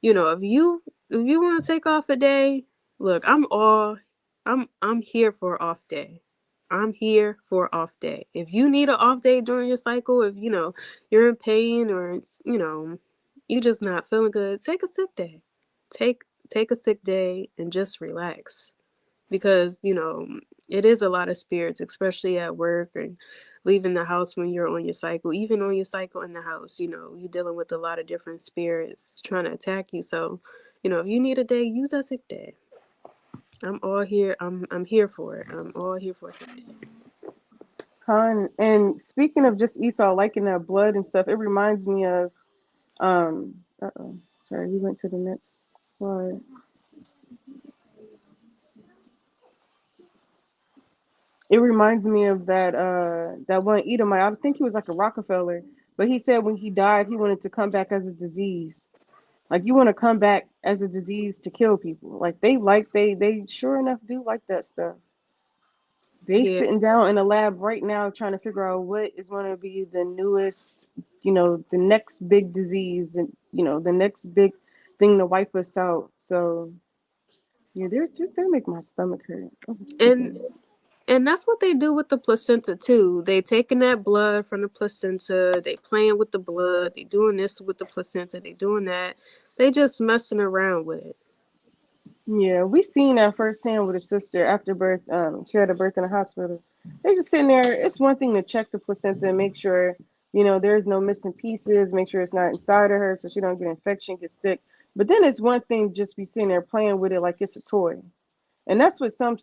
if you want to take off a day, look, I'm here for an off day. I'm here for an off day. If you need an off day during your cycle, if you're in pain, or you just not feeling good, take a sick day. Take a sick day and just relax, because it is a lot of spirits, especially at work and leaving the house when you're on your cycle. Even on your cycle in the house, you're dealing with a lot of different spirits trying to attack you. So if you need a day, use a sick day. I'm all here. I'm here for it. I'm all here for a sick day. And speaking of just Esau liking that blood and stuff, it reminds me of sorry, we went to the next slide. It reminds me of that one Edomite. I think he was like a Rockefeller, but he said when he died, he wanted to come back as a disease. Like, you want to come back as a disease to kill people. Like, they sure enough do like that stuff. They Yeah, sitting down in a lab right now trying to figure out what is going to be the newest, the next big disease, and the next big thing to wipe us out. So yeah, they make my stomach hurt. I'm sick of and it. and that's what they do with the placenta too. They taking that blood from the placenta. They playing with the blood. They doing this with the placenta. They doing that. They just messing around with it. Yeah, we seen that firsthand with a sister after birth. She had a birth in the hospital. They just sitting there. It's one thing to check the placenta and make sure there's no missing pieces, make sure it's not inside of her so she don't get infection, get sick. But then it's one thing just be sitting there playing with it like it's a toy. And that's what some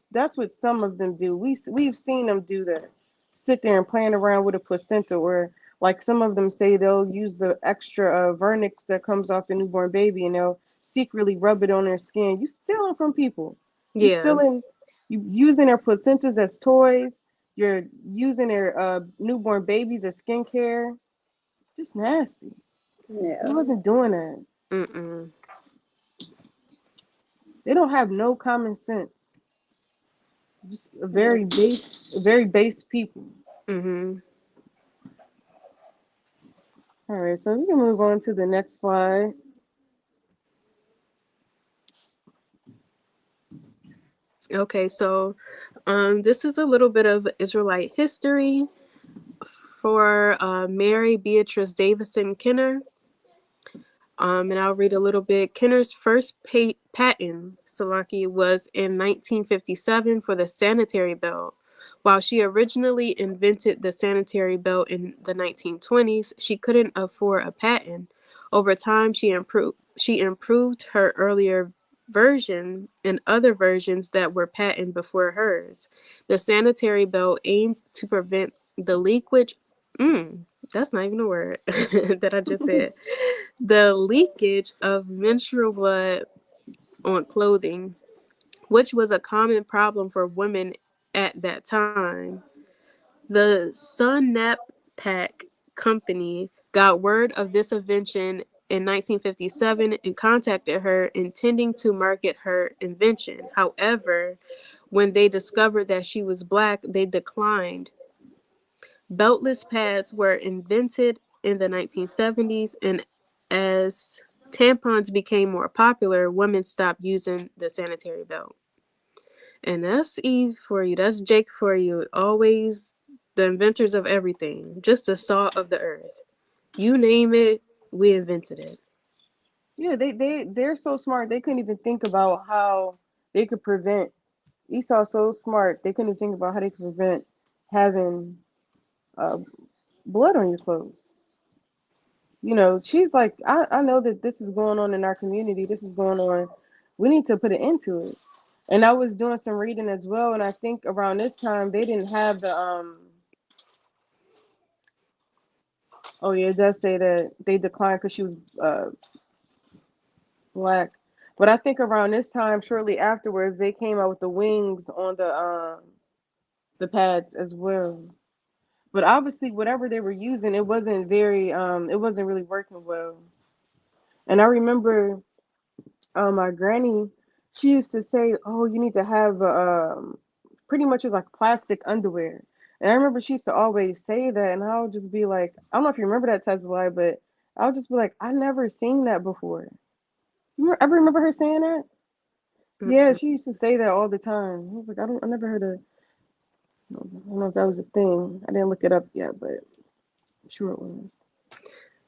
of them do. We've seen them do that. Sit there and playing around with a placenta, or like some of them say they'll use the extra vernix that comes off the newborn baby and they'll secretly rub it on their skin. You stealing from people. You Yeah, stealing you using their placentas as toys. You're using their newborn babies as skincare. Just nasty. We Yeah. wasn't doing that. mm-mm. They don't have no common sense. Just Yeah. very base people. Mm-hmm. All right, so we can move on to the next slide. Okay, so this is a little bit of Israelite history for Mary Beatrice Davison Kenner. And I'll read a little bit. Kenner's first patent, Salaki, was in 1957 for the sanitary belt. While she originally invented the sanitary belt in the 1920s, she couldn't afford a patent. Over time, she improved her earlier version and other versions that were patented before hers. The sanitary belt aims to prevent the leakage. That's not even a word that I just said. The leakage of menstrual blood on clothing, which was a common problem for women at that time. The Sun Nap Pack Company got word of this invention in 1957 and contacted her intending to market her invention. However, when they discovered that she was black, they declined. Beltless pads were invented in the 1970s, and as tampons became more popular, women stopped using the sanitary belt. And that's Eve for you. That's Jake for you. Always the inventors of everything. Just the salt of the earth. You name it, we invented it. Yeah, they're so smart. They couldn't even think about how they could prevent. Esau's so smart. They couldn't even think about how they could prevent having uh, blood on your clothes. She's like, I know that this is going on in our community. This is going on. We need to put an end to it. And I was doing some reading as well, and I think around this time they didn't have the Oh yeah, it does say that they declined because she was black. But I think around this time, shortly afterwards, they came out with the wings on the pads as well. But obviously, whatever they were using, it wasn't really working well. And I remember my granny, she used to say, "Oh, you need to have pretty much it was like plastic underwear." And I remember she used to always say that, and I would just be like, I don't know if you remember that Tesla, but I would just be like, I never seen that before. Ever remember her saying that? Yeah, Mm-mm. she used to say that all the time. I was like, I never heard of. I don't know if that was a thing. I didn't look it up yet, but I'm sure it was.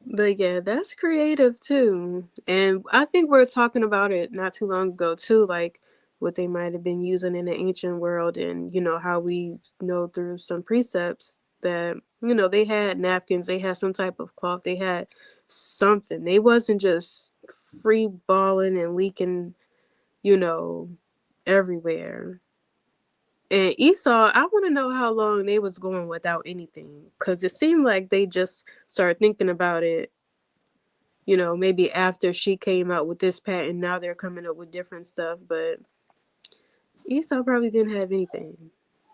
But yeah, that's creative too. And I think we are talking about it not too long ago too, like what they might have been using in the ancient world and how we know through some precepts that they had napkins, they had some type of cloth, they had something. They wasn't just free balling and leaking, you know, everywhere. And Esau, I want to know how long they was going without anything, cuz it seemed like they just started thinking about it, maybe after she came out with this patent, now they're coming up with different stuff, but Esau probably didn't have anything.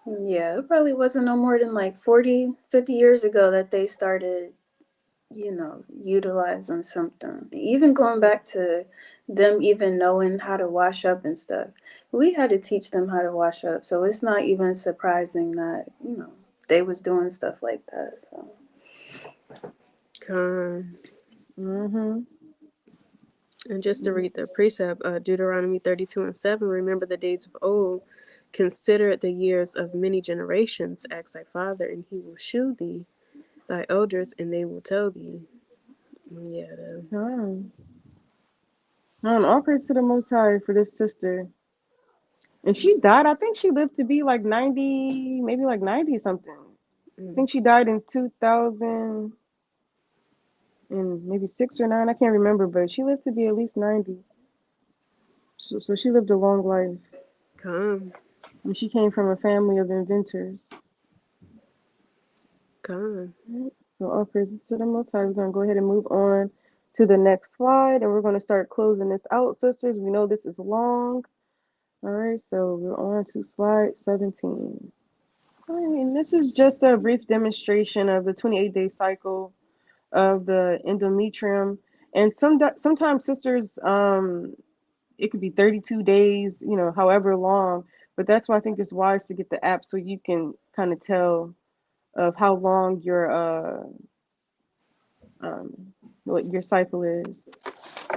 Yeah, it probably wasn't no more than like 40, 50 years ago that they started, utilizing something. Even going back to them even knowing how to wash up and stuff. We had to teach them how to wash up. So it's not even surprising that, they was doing stuff like that. So Con. Mm-hmm. And just to read the precept, Deuteronomy 32:7, remember the days of old, consider the years of many generations, ask thy father, and he will shew thee, thy elders, and they will tell thee. Yeah, Oh. All praise to the Most High for this sister. And she died. I think she lived to be like 90, maybe like 90 something. I mm, think she died in 2000 and maybe six or nine. I can't remember, but she lived to be at least 90. So she lived a long life. con, And she came from a family of inventors. con. Right. So all praises to the Most High. We're going to go ahead and move on to the next slide. And we're going to start closing this out, sisters. We know this is long. All right, so we're on to slide 17. I mean, this is just a brief demonstration of the 28-day cycle of the endometrium. And sometimes sisters, it could be 32 days, however long. But that's why I think it's wise to get the app so you can kind of tell of how long what your cycle is.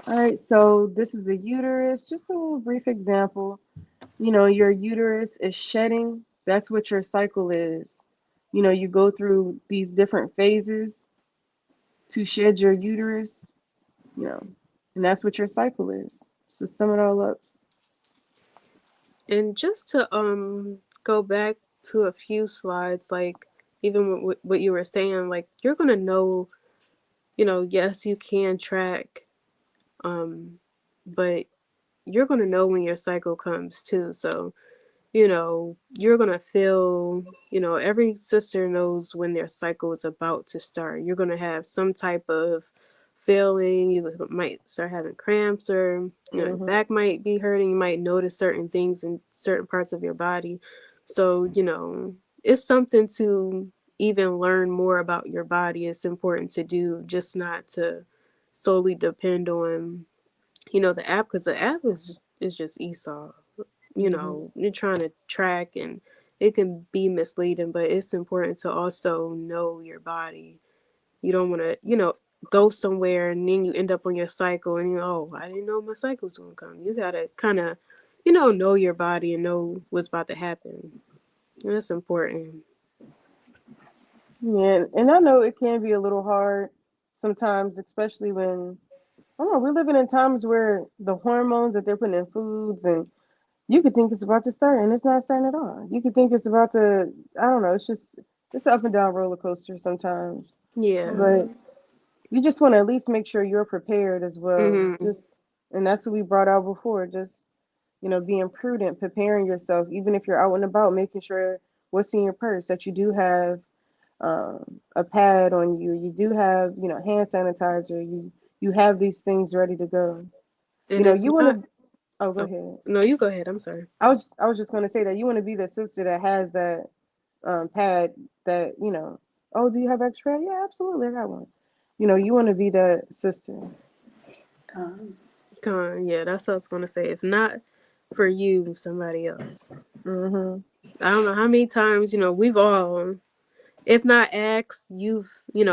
All right, so this is the uterus. Just a little brief example. Your uterus is shedding. That's what your cycle is. You go through these different phases to shed your uterus. You know, And that's what your cycle is. So sum it all up. And just to go back to a few slides, like even what you were saying, like you're gonna know, yes, you can track, but you're gonna know when your cycle comes too. So you're gonna feel, every sister knows when their cycle is about to start. You're gonna have some type of feeling. You might start having cramps, or your Mm-hmm. back might be hurting. You might notice certain things in certain parts of your body. So it's something to even learn more about your body. It's important to do, just not to solely depend on the app, because the app is just Esau. Mm-hmm. You're trying to track, and it can be misleading, but it's important to also know your body. You don't want to go somewhere and then you end up on your cycle and I didn't know my cycle's gonna come. You gotta kind of know your body and know what's about to happen. And that's important. Yeah, and I know it can be a little hard sometimes, especially when I don't know, we're living in times where the hormones that they're putting in foods, and you could think it's about to start and it's not starting at all. You could think it's about to, I don't know, it's an up and down roller coaster sometimes. Yeah. But you just want to at least make sure you're prepared as well. Mhm. Just and that's what we brought out before. Just being prudent, preparing yourself, even if you're out and about, making sure what's in your purse, that you do have a pad on you. You do have, hand sanitizer. You have these things ready to go. And if You want not, to. Oh, go oh, ahead. no, you go ahead. I'm sorry. I was just gonna say that you want to be the sister that has that pad that Oh, do you have extra? Yeah, absolutely, I got one. You want to be that sister. Um, Yeah, that's what I was gonna say. If not for you, somebody else. Mhm. I don't know how many times we've all, if not asked,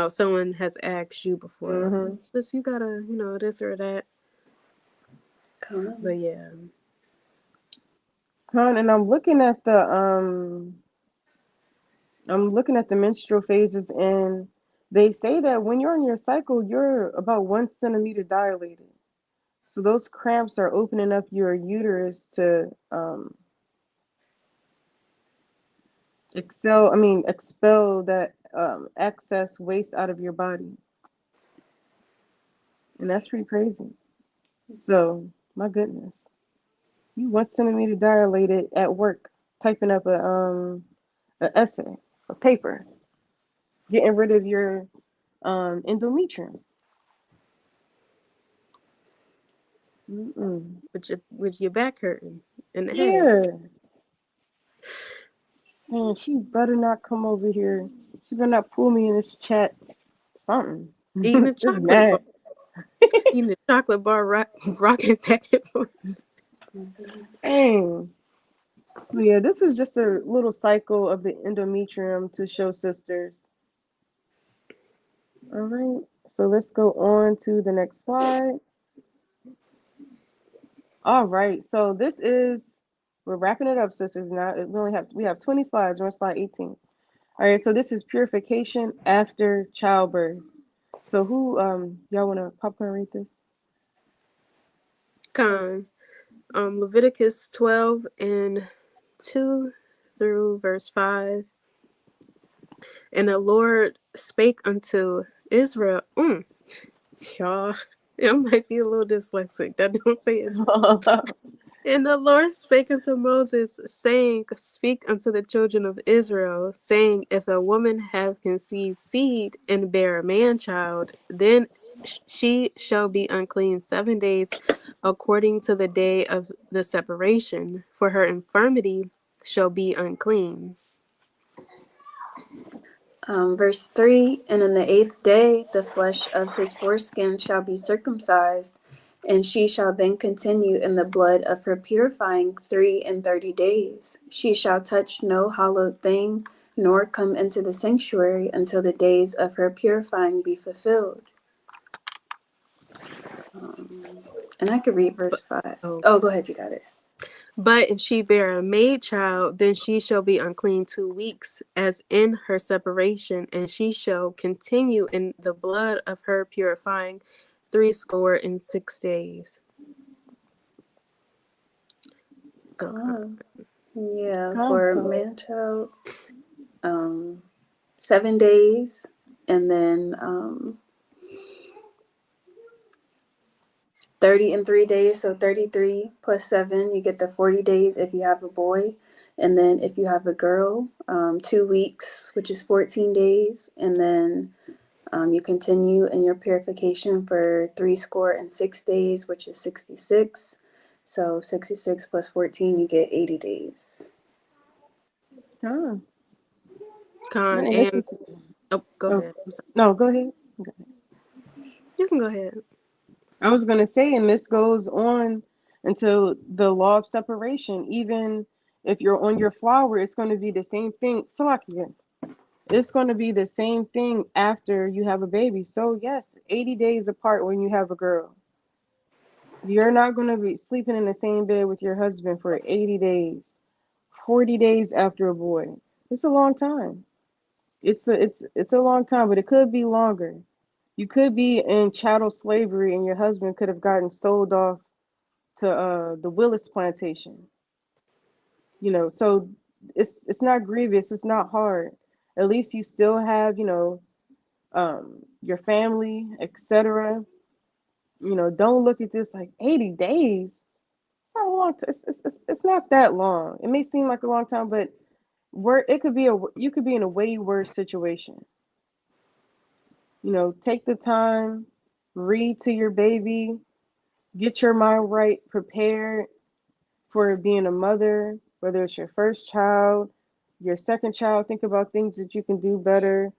someone has asked you before. Mhm. Just you gotta, this or that. um, But yeah. And I'm looking at the menstrual phases, and they say that when you're on your cycle, you're about 1 centimeter dilated. So those cramps are opening up your uterus to expel that excess waste out of your body, and that's pretty crazy. So my goodness, you 1 centimeter dilated at work, typing up a essay, a paper, getting rid of your endometrium. Mm-mm. With your back hurting and the headache. Yeah, saying she better not come over here. She better not pull me in this chat. Something. Eating a Just chocolate bar. mad. Eating a chocolate bar, rocking back and forth. Dang. But yeah, this was just a little cycle of the endometrium to show sisters. All right. So let's go on to the next slide. All right. So we're wrapping it up, sisters. Now we have 20 slides. We're on slide 18. All right. So this is purification after childbirth. So who y'all want to popcorn read this? Con. Leviticus 12 and 2 through verse 5. And the Lord spake unto Israel. Y'all, I might be a little dyslexic. That don't say Israel. And the Lord spake unto Moses, saying, Speak unto the children of Israel, saying, If a woman have conceived seed and bear a man child, then she shall be unclean 7 days, according to the day of the separation, for her infirmity shall be unclean. verse 3. And in the 8th day, the flesh of his foreskin shall be circumcised, and she shall then continue in the blood of her purifying 3 and 30 days. She shall touch no hallowed thing, nor come into the sanctuary until the days of her purifying be fulfilled. And I could read verse But 5. Oh, okay. go ahead, you got it. But if she bear a maid child, then she shall be unclean 2 weeks, as in her separation, and she shall continue in the blood of her purifying 60 days. So Con. Yeah, God, for so man child, 7 days, and then 30 and 3 days, so 33 plus 7, you get the 40 days if you have a boy. And then if you have a girl, 2 weeks, which is 14 days. And then you continue in your purification for 60 and 6 days, which is 66. So 66 plus 14, you get 80 days. God. con Man, this and is oh, go oh ahead. I'm sorry. no, go ahead. You can go ahead. I was gonna say, and this goes on until the law of separation. Even if you're on your flower, it's going to be the same thing. Salakia. It's going to be the same thing after you have a baby. So yes, 80 days apart when you have a girl. You're not going to be sleeping in the same bed with your husband for 80 days. 40 days after a boy. It's a long time. It's a long time, but it could be longer. You could be in chattel slavery and your husband could have gotten sold off to the Willis plantation. So it's not grievous, it's not hard. At least you still have, your family, etc. Don't look at this like 80 days. It's not a long it's not that long. It may seem like a long time, but where it could be you could be in a way worse situation. Take the time, read to your baby, get your mind right, prepared for being a mother, whether it's your first child, your second child. Think about things that you can do better.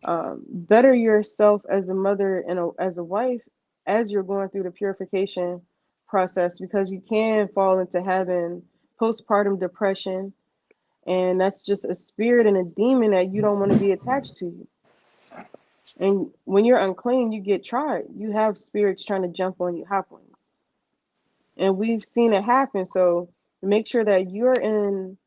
Better yourself as a mother and as a wife as you're going through the purification process, because you can fall into having postpartum depression, and that's just a spirit and a demon that you don't want to be attached to. And when you're unclean, you get tried. You have spirits trying to jump on you, hop on you. And we've seen it happen. So make sure that you're in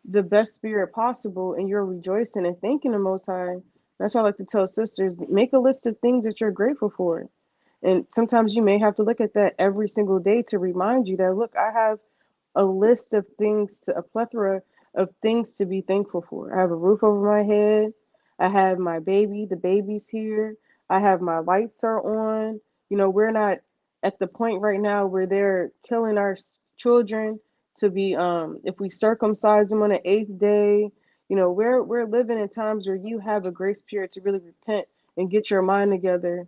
the best spirit possible and you're rejoicing and thanking the Most High. That's why I like to tell sisters, make a list of things that you're grateful for. And sometimes you may have to look at that every single day to remind you that, look, I have a list of things, a plethora of things to be thankful for. I have a roof over my head. I have my baby. The baby's here. I have my lights are on. We're not at the point right now where they're killing our children to be if we circumcise them on the eighth day. We're living in times where you have a grace period to really repent and get your mind together,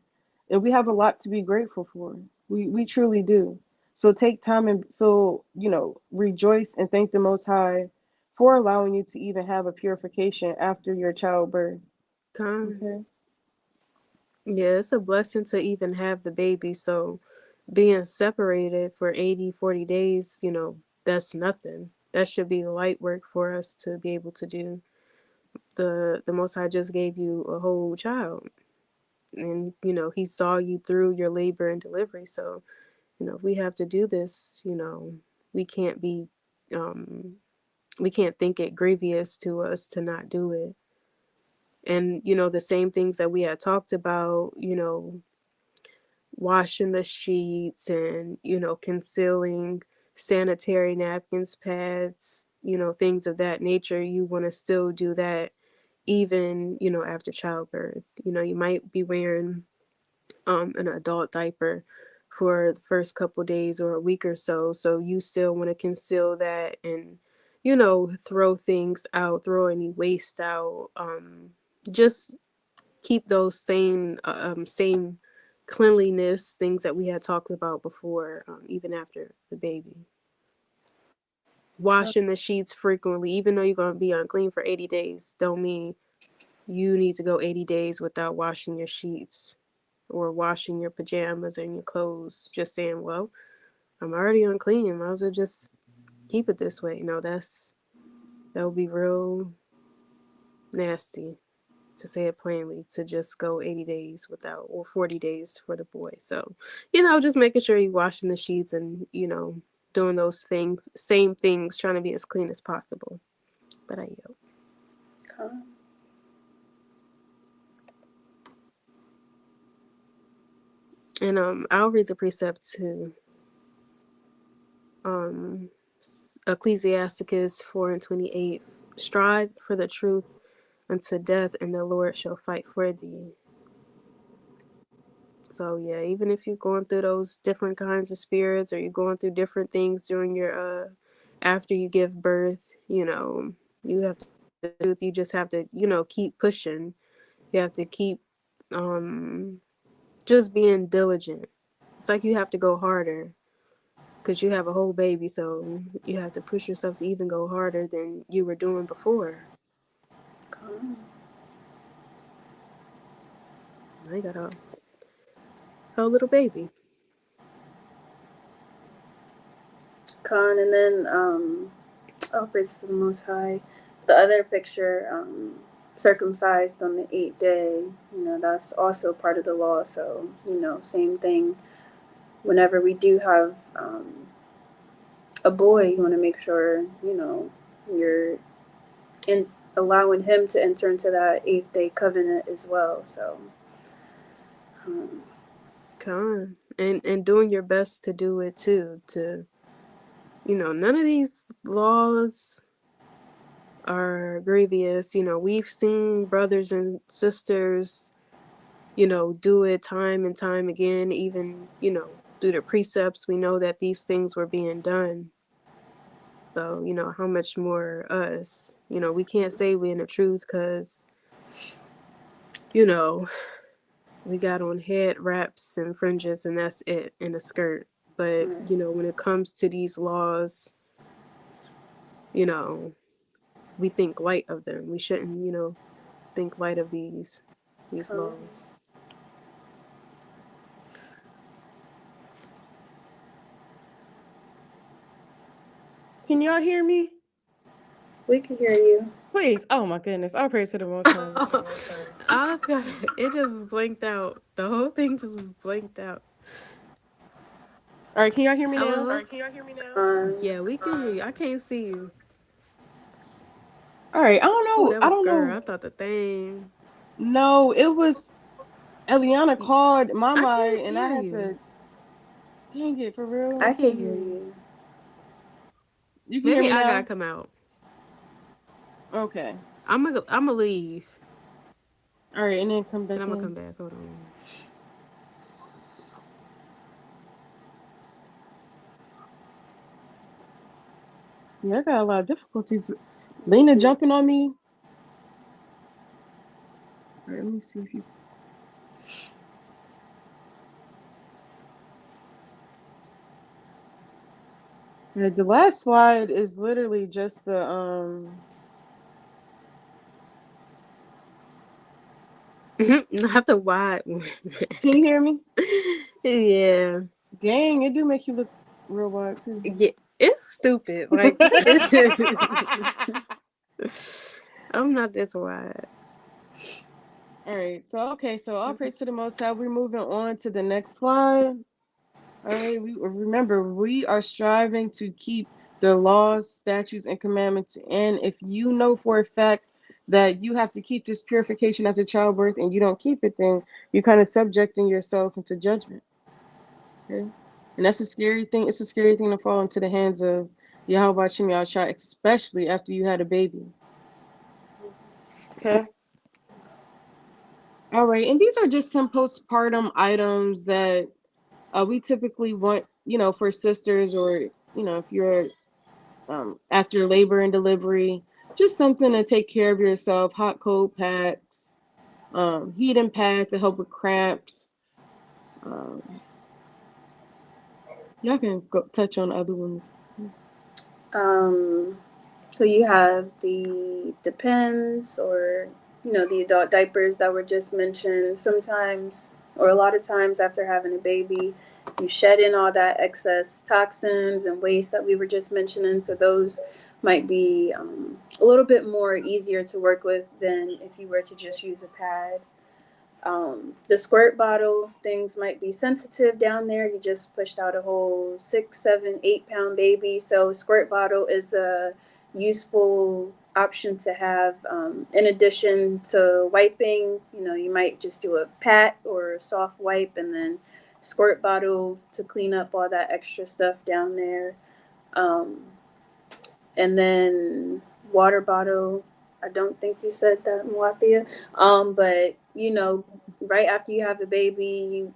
and we have a lot to be grateful for. We truly do. So take time and rejoice and thank the Most High for allowing you to even have a purification after your childbirth. Con. Okay. Yeah, it's a blessing to even have the baby. So being separated for 80, 40 days, that's nothing. That should be light work for us to be able to do. The Most High just gave you a whole child. And, he saw you through your labor and delivery. So, if we have to do this, we can't be, we can't think it grievous to us to not do it. And, the same things that we had talked about, washing the sheets and, concealing sanitary napkins, pads, things of that nature, you want to still do that even, after childbirth. You might be wearing an adult diaper for the first couple days or a week or so. So you still want to conceal that and, throw things out, throw any waste out. Just keep those same cleanliness things that we had talked about before, even after the baby. Washing the sheets frequently, even though you're going to be unclean for 80 days, don't mean you need to go 80 days without washing your sheets or washing your pajamas and your clothes. Just saying, well, I'm already unclean. Might as well just keep it this way. No, that would be real nasty, to say it plainly, to just go 80 days without, or 40 days for the boy. So, just making sure you're washing the sheets and, doing those things, same things, trying to be as clean as possible. But I yield. And I'll read the precept to um, Ecclesiasticus 4:28. Strive for the truth unto death, and the Lord shall fight for thee. So yeah, even if you're going through those different kinds of spirits, or you're going through different things during your after you give birth, you have to you just have to, keep pushing. You have to keep um just being diligent. It's like you have to go harder because you have a whole baby, so you have to push yourself to even go harder than you were doing before. I got a whole little baby. And then oh, praise to the Most High. The other picture, circumcised on the 8th day, that's also part of the law. So, same thing. Whenever we do have a boy, you want to make sure, you're in allowing him to enter into that 8th day covenant as well. So, um, And doing your best to do it too. None of these laws are grievous. We've seen brothers and sisters, do it time and time again, even, through the precepts. We know that these things were being done. So, how much more us? We can't say we're in the truth because, you know, we got on head wraps and fringes and that's it, and a skirt. But, right. when it comes to these laws, you know, we think light of them. We shouldn't, think light of these laws. Can y'all hear me? We can hear you. Please. Oh my goodness. All praise to the Most High. I was gonna, it just blinked out. The whole thing just blinked out. All right. Can y'all hear me now? Hello? Um, Yeah, we can hear you. I can't see you. All right. I don't Ooh, know. that I was don't Skur. know. I thought the thing. No, it was Eliana called I Mama, can't and I hear had you. to. Dang it, for I real. I can can't hear hear you. you. You can hear Maybe me I gotta now. come out. Okay. I'm gonna leave All right, and then come and back I'm gonna in. come back. Hold on. Yeah, I got a lot of difficulties. Lena jumping on me. All right, let me see if you. Yeah, the last slide is literally just the. Not the wide one. Can you hear me? Yeah. Dang, it do make you look real wide too. Yeah. It's stupid. Like it's. I'm not this wide. All right, so okay, so all praise to the Most High. We're moving on to the next slide. All right, we remember we are striving to keep the laws, statutes, and commandments. And if you know for a fact that you have to keep this purification after childbirth and you don't keep it, then you're kind of subjecting yourself into judgment. Okay, and that's a scary thing. It's a scary thing to fall into the hands of Yahweh Shem Yahshua, especially after you had a baby. Okay. All right, and these are just some postpartum items that we typically want, for sisters, or if you're after labor and delivery, just something to take care of yourself. Hot cold packs, heating pad to help with cramps. Um, y'all can go touch on other ones. Um, so you have the Depends, or the adult diapers that were just mentioned. Sometimes, or a lot of times, after having a baby, you shed in all that excess toxins and waste that we were just mentioning. So those might be a little bit more easier to work with than if you were to just use a pad. The squirt bottle, things might be sensitive down there. You just pushed out a whole 6, 7, 8 pound baby. So, squirt bottle is a useful option to have. In addition to wiping, you might just do a pat or a soft wipe and then squirt bottle to clean up all that extra stuff down there. Um, and then water bottle. I don't think you said that, Muathia. But right after you have a baby,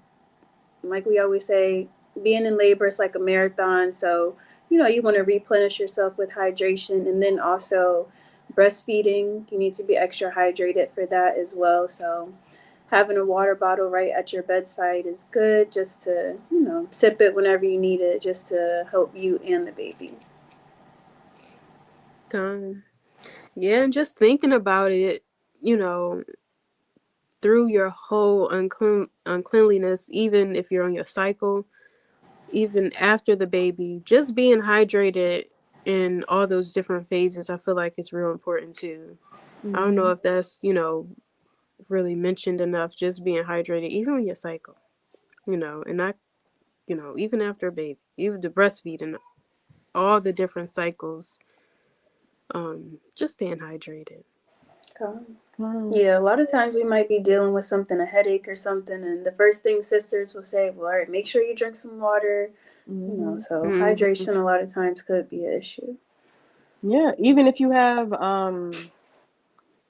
like we always say, being in labor is like a marathon. So you want to replenish yourself with hydration, and then also breastfeeding. You need to be extra hydrated for that as well. So having a water bottle right at your bedside is good, just to sip it whenever you need it, just to help you and the baby. Gone. Yeah, and just thinking about it, you know, through your whole uncleanliness, even if you're on your cycle, even after the baby, just being hydrated in all those different phases, I feel like it's real important too. I don't know Mm-hmm. if that's, really mentioned enough, just being hydrated, even on your cycle, and not, even after a baby, even the breastfeeding, all the different cycles, just staying hydrated. Okay. Mm-hmm. Yeah, a lot of times we might be dealing with something, a headache or something, and the first thing sisters will say, well, all right, make sure you drink some water. Mm-hmm. So Mm-hmm. hydration a lot of times could be an issue. Yeah, even if you have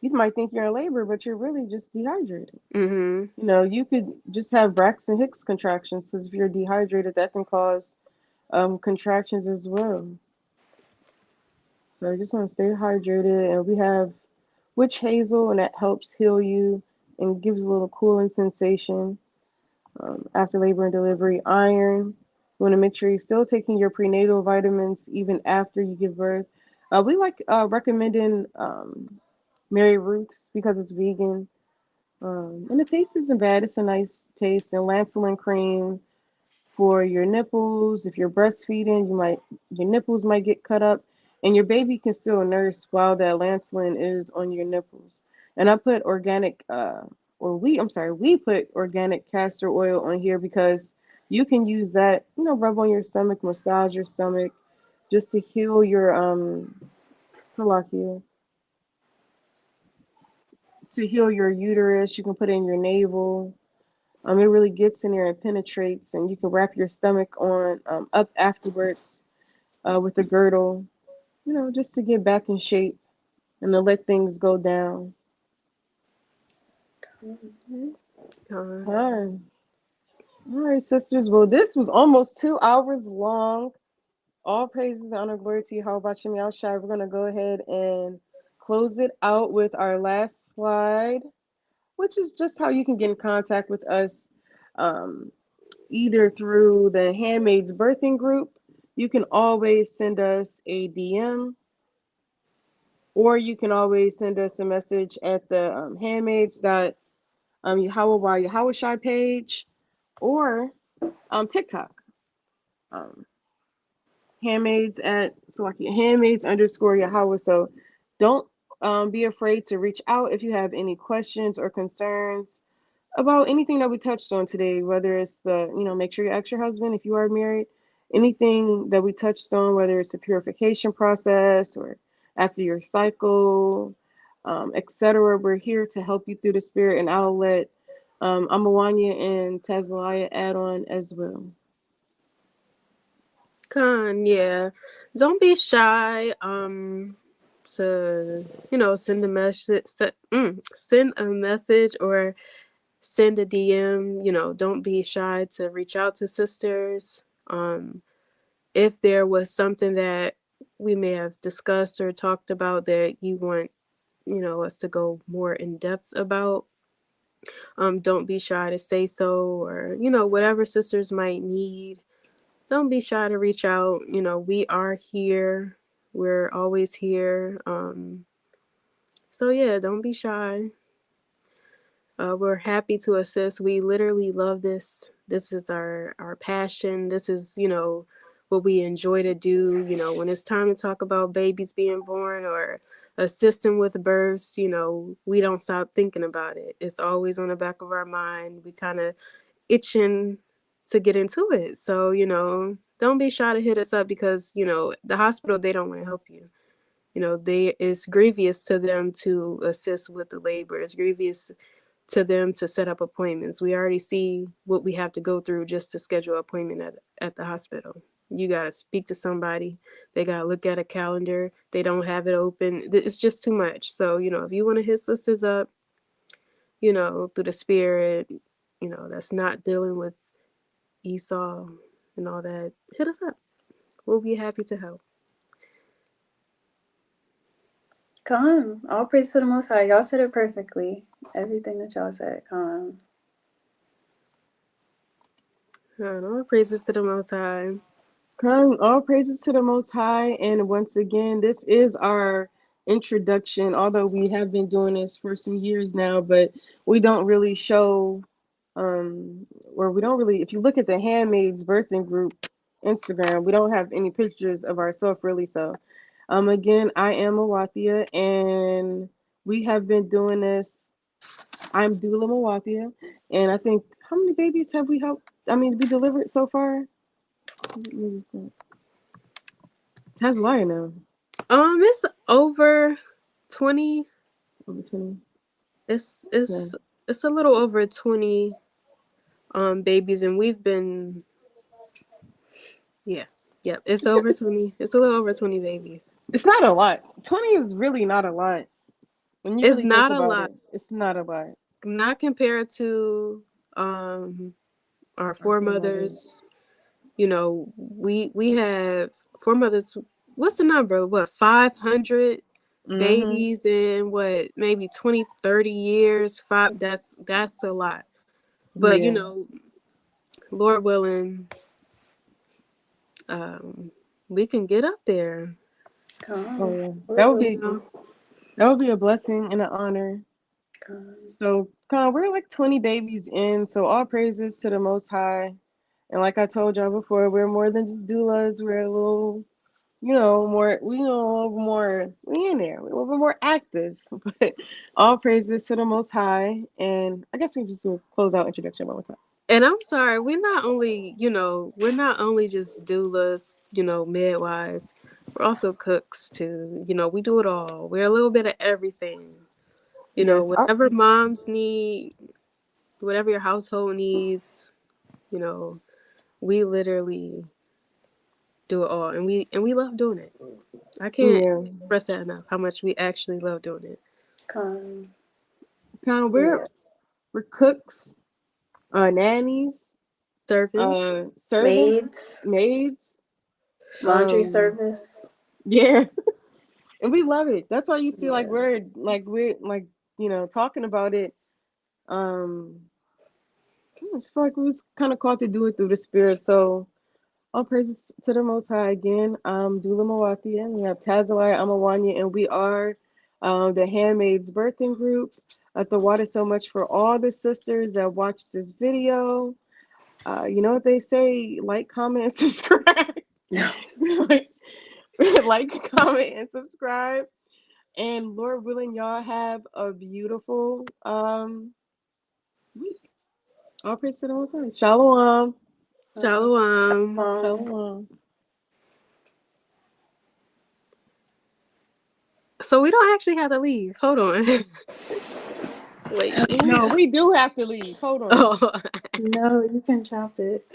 you might think you're in labor, but you're really just dehydrated. Mm-hmm. You could just have Braxton Hicks contractions because if you're dehydrated, that can cause contractions as well. So I just want to stay hydrated, and we have witch hazel, and that helps heal you and gives a little cooling sensation after labor and delivery. Iron, you want to make sure you're still taking your prenatal vitamins even after you give birth. We like recommending Mary Ruth's because it's vegan. And the taste isn't bad. It's a nice taste. And Lancelin cream for your nipples. If you're breastfeeding, your nipples might get cut up, and your baby can still nurse while that Lancelin is on your nipples. And I put organic, we put organic castor oil on here because you can use that, rub on your stomach, massage your stomach, just to heal your salakia, to heal your uterus. You can put it in your navel. It really gets in there and penetrates, and you can wrap your stomach on up afterwards with a girdle, just to get back in shape and to let things go down. Mhm. Uh, Fine. All right, sisters. Well, this was almost 2 hours long. All praises, honor, glory to you. How about you, Meow Shy? We're going to go ahead and close it out with our last slide, which is just how you can get in contact with us. Um, Either through the Handmaid's Birthing Group. You can always send us a DM, or you can always send us a message at the Handmaids Yahweh page, or TikTok. Um, handmaids underscore Yahweh. So don't be afraid to reach out if you have any questions or concerns about anything that we touched on today, whether it's make sure you ask your husband if you are married, anything that we touched on, whether it's a purification process or after your cycle, etc. We're here to help you through the spirit, and I'll let Amawanya and Tazaliah add on as well. yeah. Don't be shy. To send a message, send a message or send a DM. Don't be shy to reach out to sisters. If there was something that we may have discussed or talked about that you want, us to go more in depth about, don't be shy to say so, or whatever sisters might need. Don't be shy to reach out. We are here. We're always here. So yeah, don't be shy. We're happy to assist. We literally love this. This is our passion. This is what we enjoy to do. When it's time to talk about babies being born or assisting with births, we don't stop thinking about it. It's always on the back of our mind. We kind of itching to get into it. So don't be shy to hit us up, because the hospital, they don't want to help you. It's grievous to them to assist with the labor. It's grievous to them to set up appointments. We already see what we have to go through just to schedule an appointment at the hospital. You got to speak to somebody. They got to look at a calendar. They don't have it open. It's just too much. So, if you want to hit sisters up, through the spirit, that's not dealing with Esau and all that, hit us up. We'll be happy to help. Come on. All praise to the Most High. Y'all said it perfectly. Everything that y'all said. Come on. All praises to the Most High. All praises to the Most High. And once again, this is our introduction, although we have been doing this for some years now, but we don't really show, or we don't really, if you look at the Handmaid's Birthing Group Instagram, we don't have any pictures of ourselves really. So, again, I am Awathia, and we have been doing this. I'm Dula Mawathia, and I think, how many babies have we helped, be delivered so far? How's Lion now? It's over 20. Over 20. It's a little over 20 babies, and we've been it's over 20. It's a little over 20 babies. It's not a lot. 20 is really not a lot. When you really think about it, it's not a lot. Not compared to our foremothers. We have foremothers. What's the number? What, 500 babies in maybe 20, 30 years? That's a lot. But Lord willing, we can get up there. Come on. Oh, yeah. That would be a blessing and an honor. So, we're like 20 babies in. So all praises to the Most High. And like I told y'all before, we're more than just doulas. We're a little, more. We in there. We're a little bit more active. But all praises to the Most High. And I guess we just do a close out introduction one more time. And I'm sorry, we're not only just doulas, midwives. We're also cooks too. We do it all. We're a little bit of everything. Whatever moms need, whatever your household needs, we literally do it all, and we love doing it. I can't express that enough. How much we actually love doing it. We're cooks, nannies, servants, maids, laundry service. Yeah, and we love it. That's why you see, we're talking about it. I just feel like we was kind of called to do it through the spirit. So, all praises to the Most High again. I'm Dula Mawathia. We have Tazalai Amawanya, and we are the Handmaid's Birthing Group. The water so much for all the sisters that watch this video. You know what they say? Like, comment, and subscribe. Like, comment, and subscribe. And Lord willing, y'all have a beautiful week. All praise to the Most High. Shalom. Shalom. Shalom. So we don't actually have to leave. Hold on. Wait. No, we do have to leave. Hold on. Oh. No, you can chop it.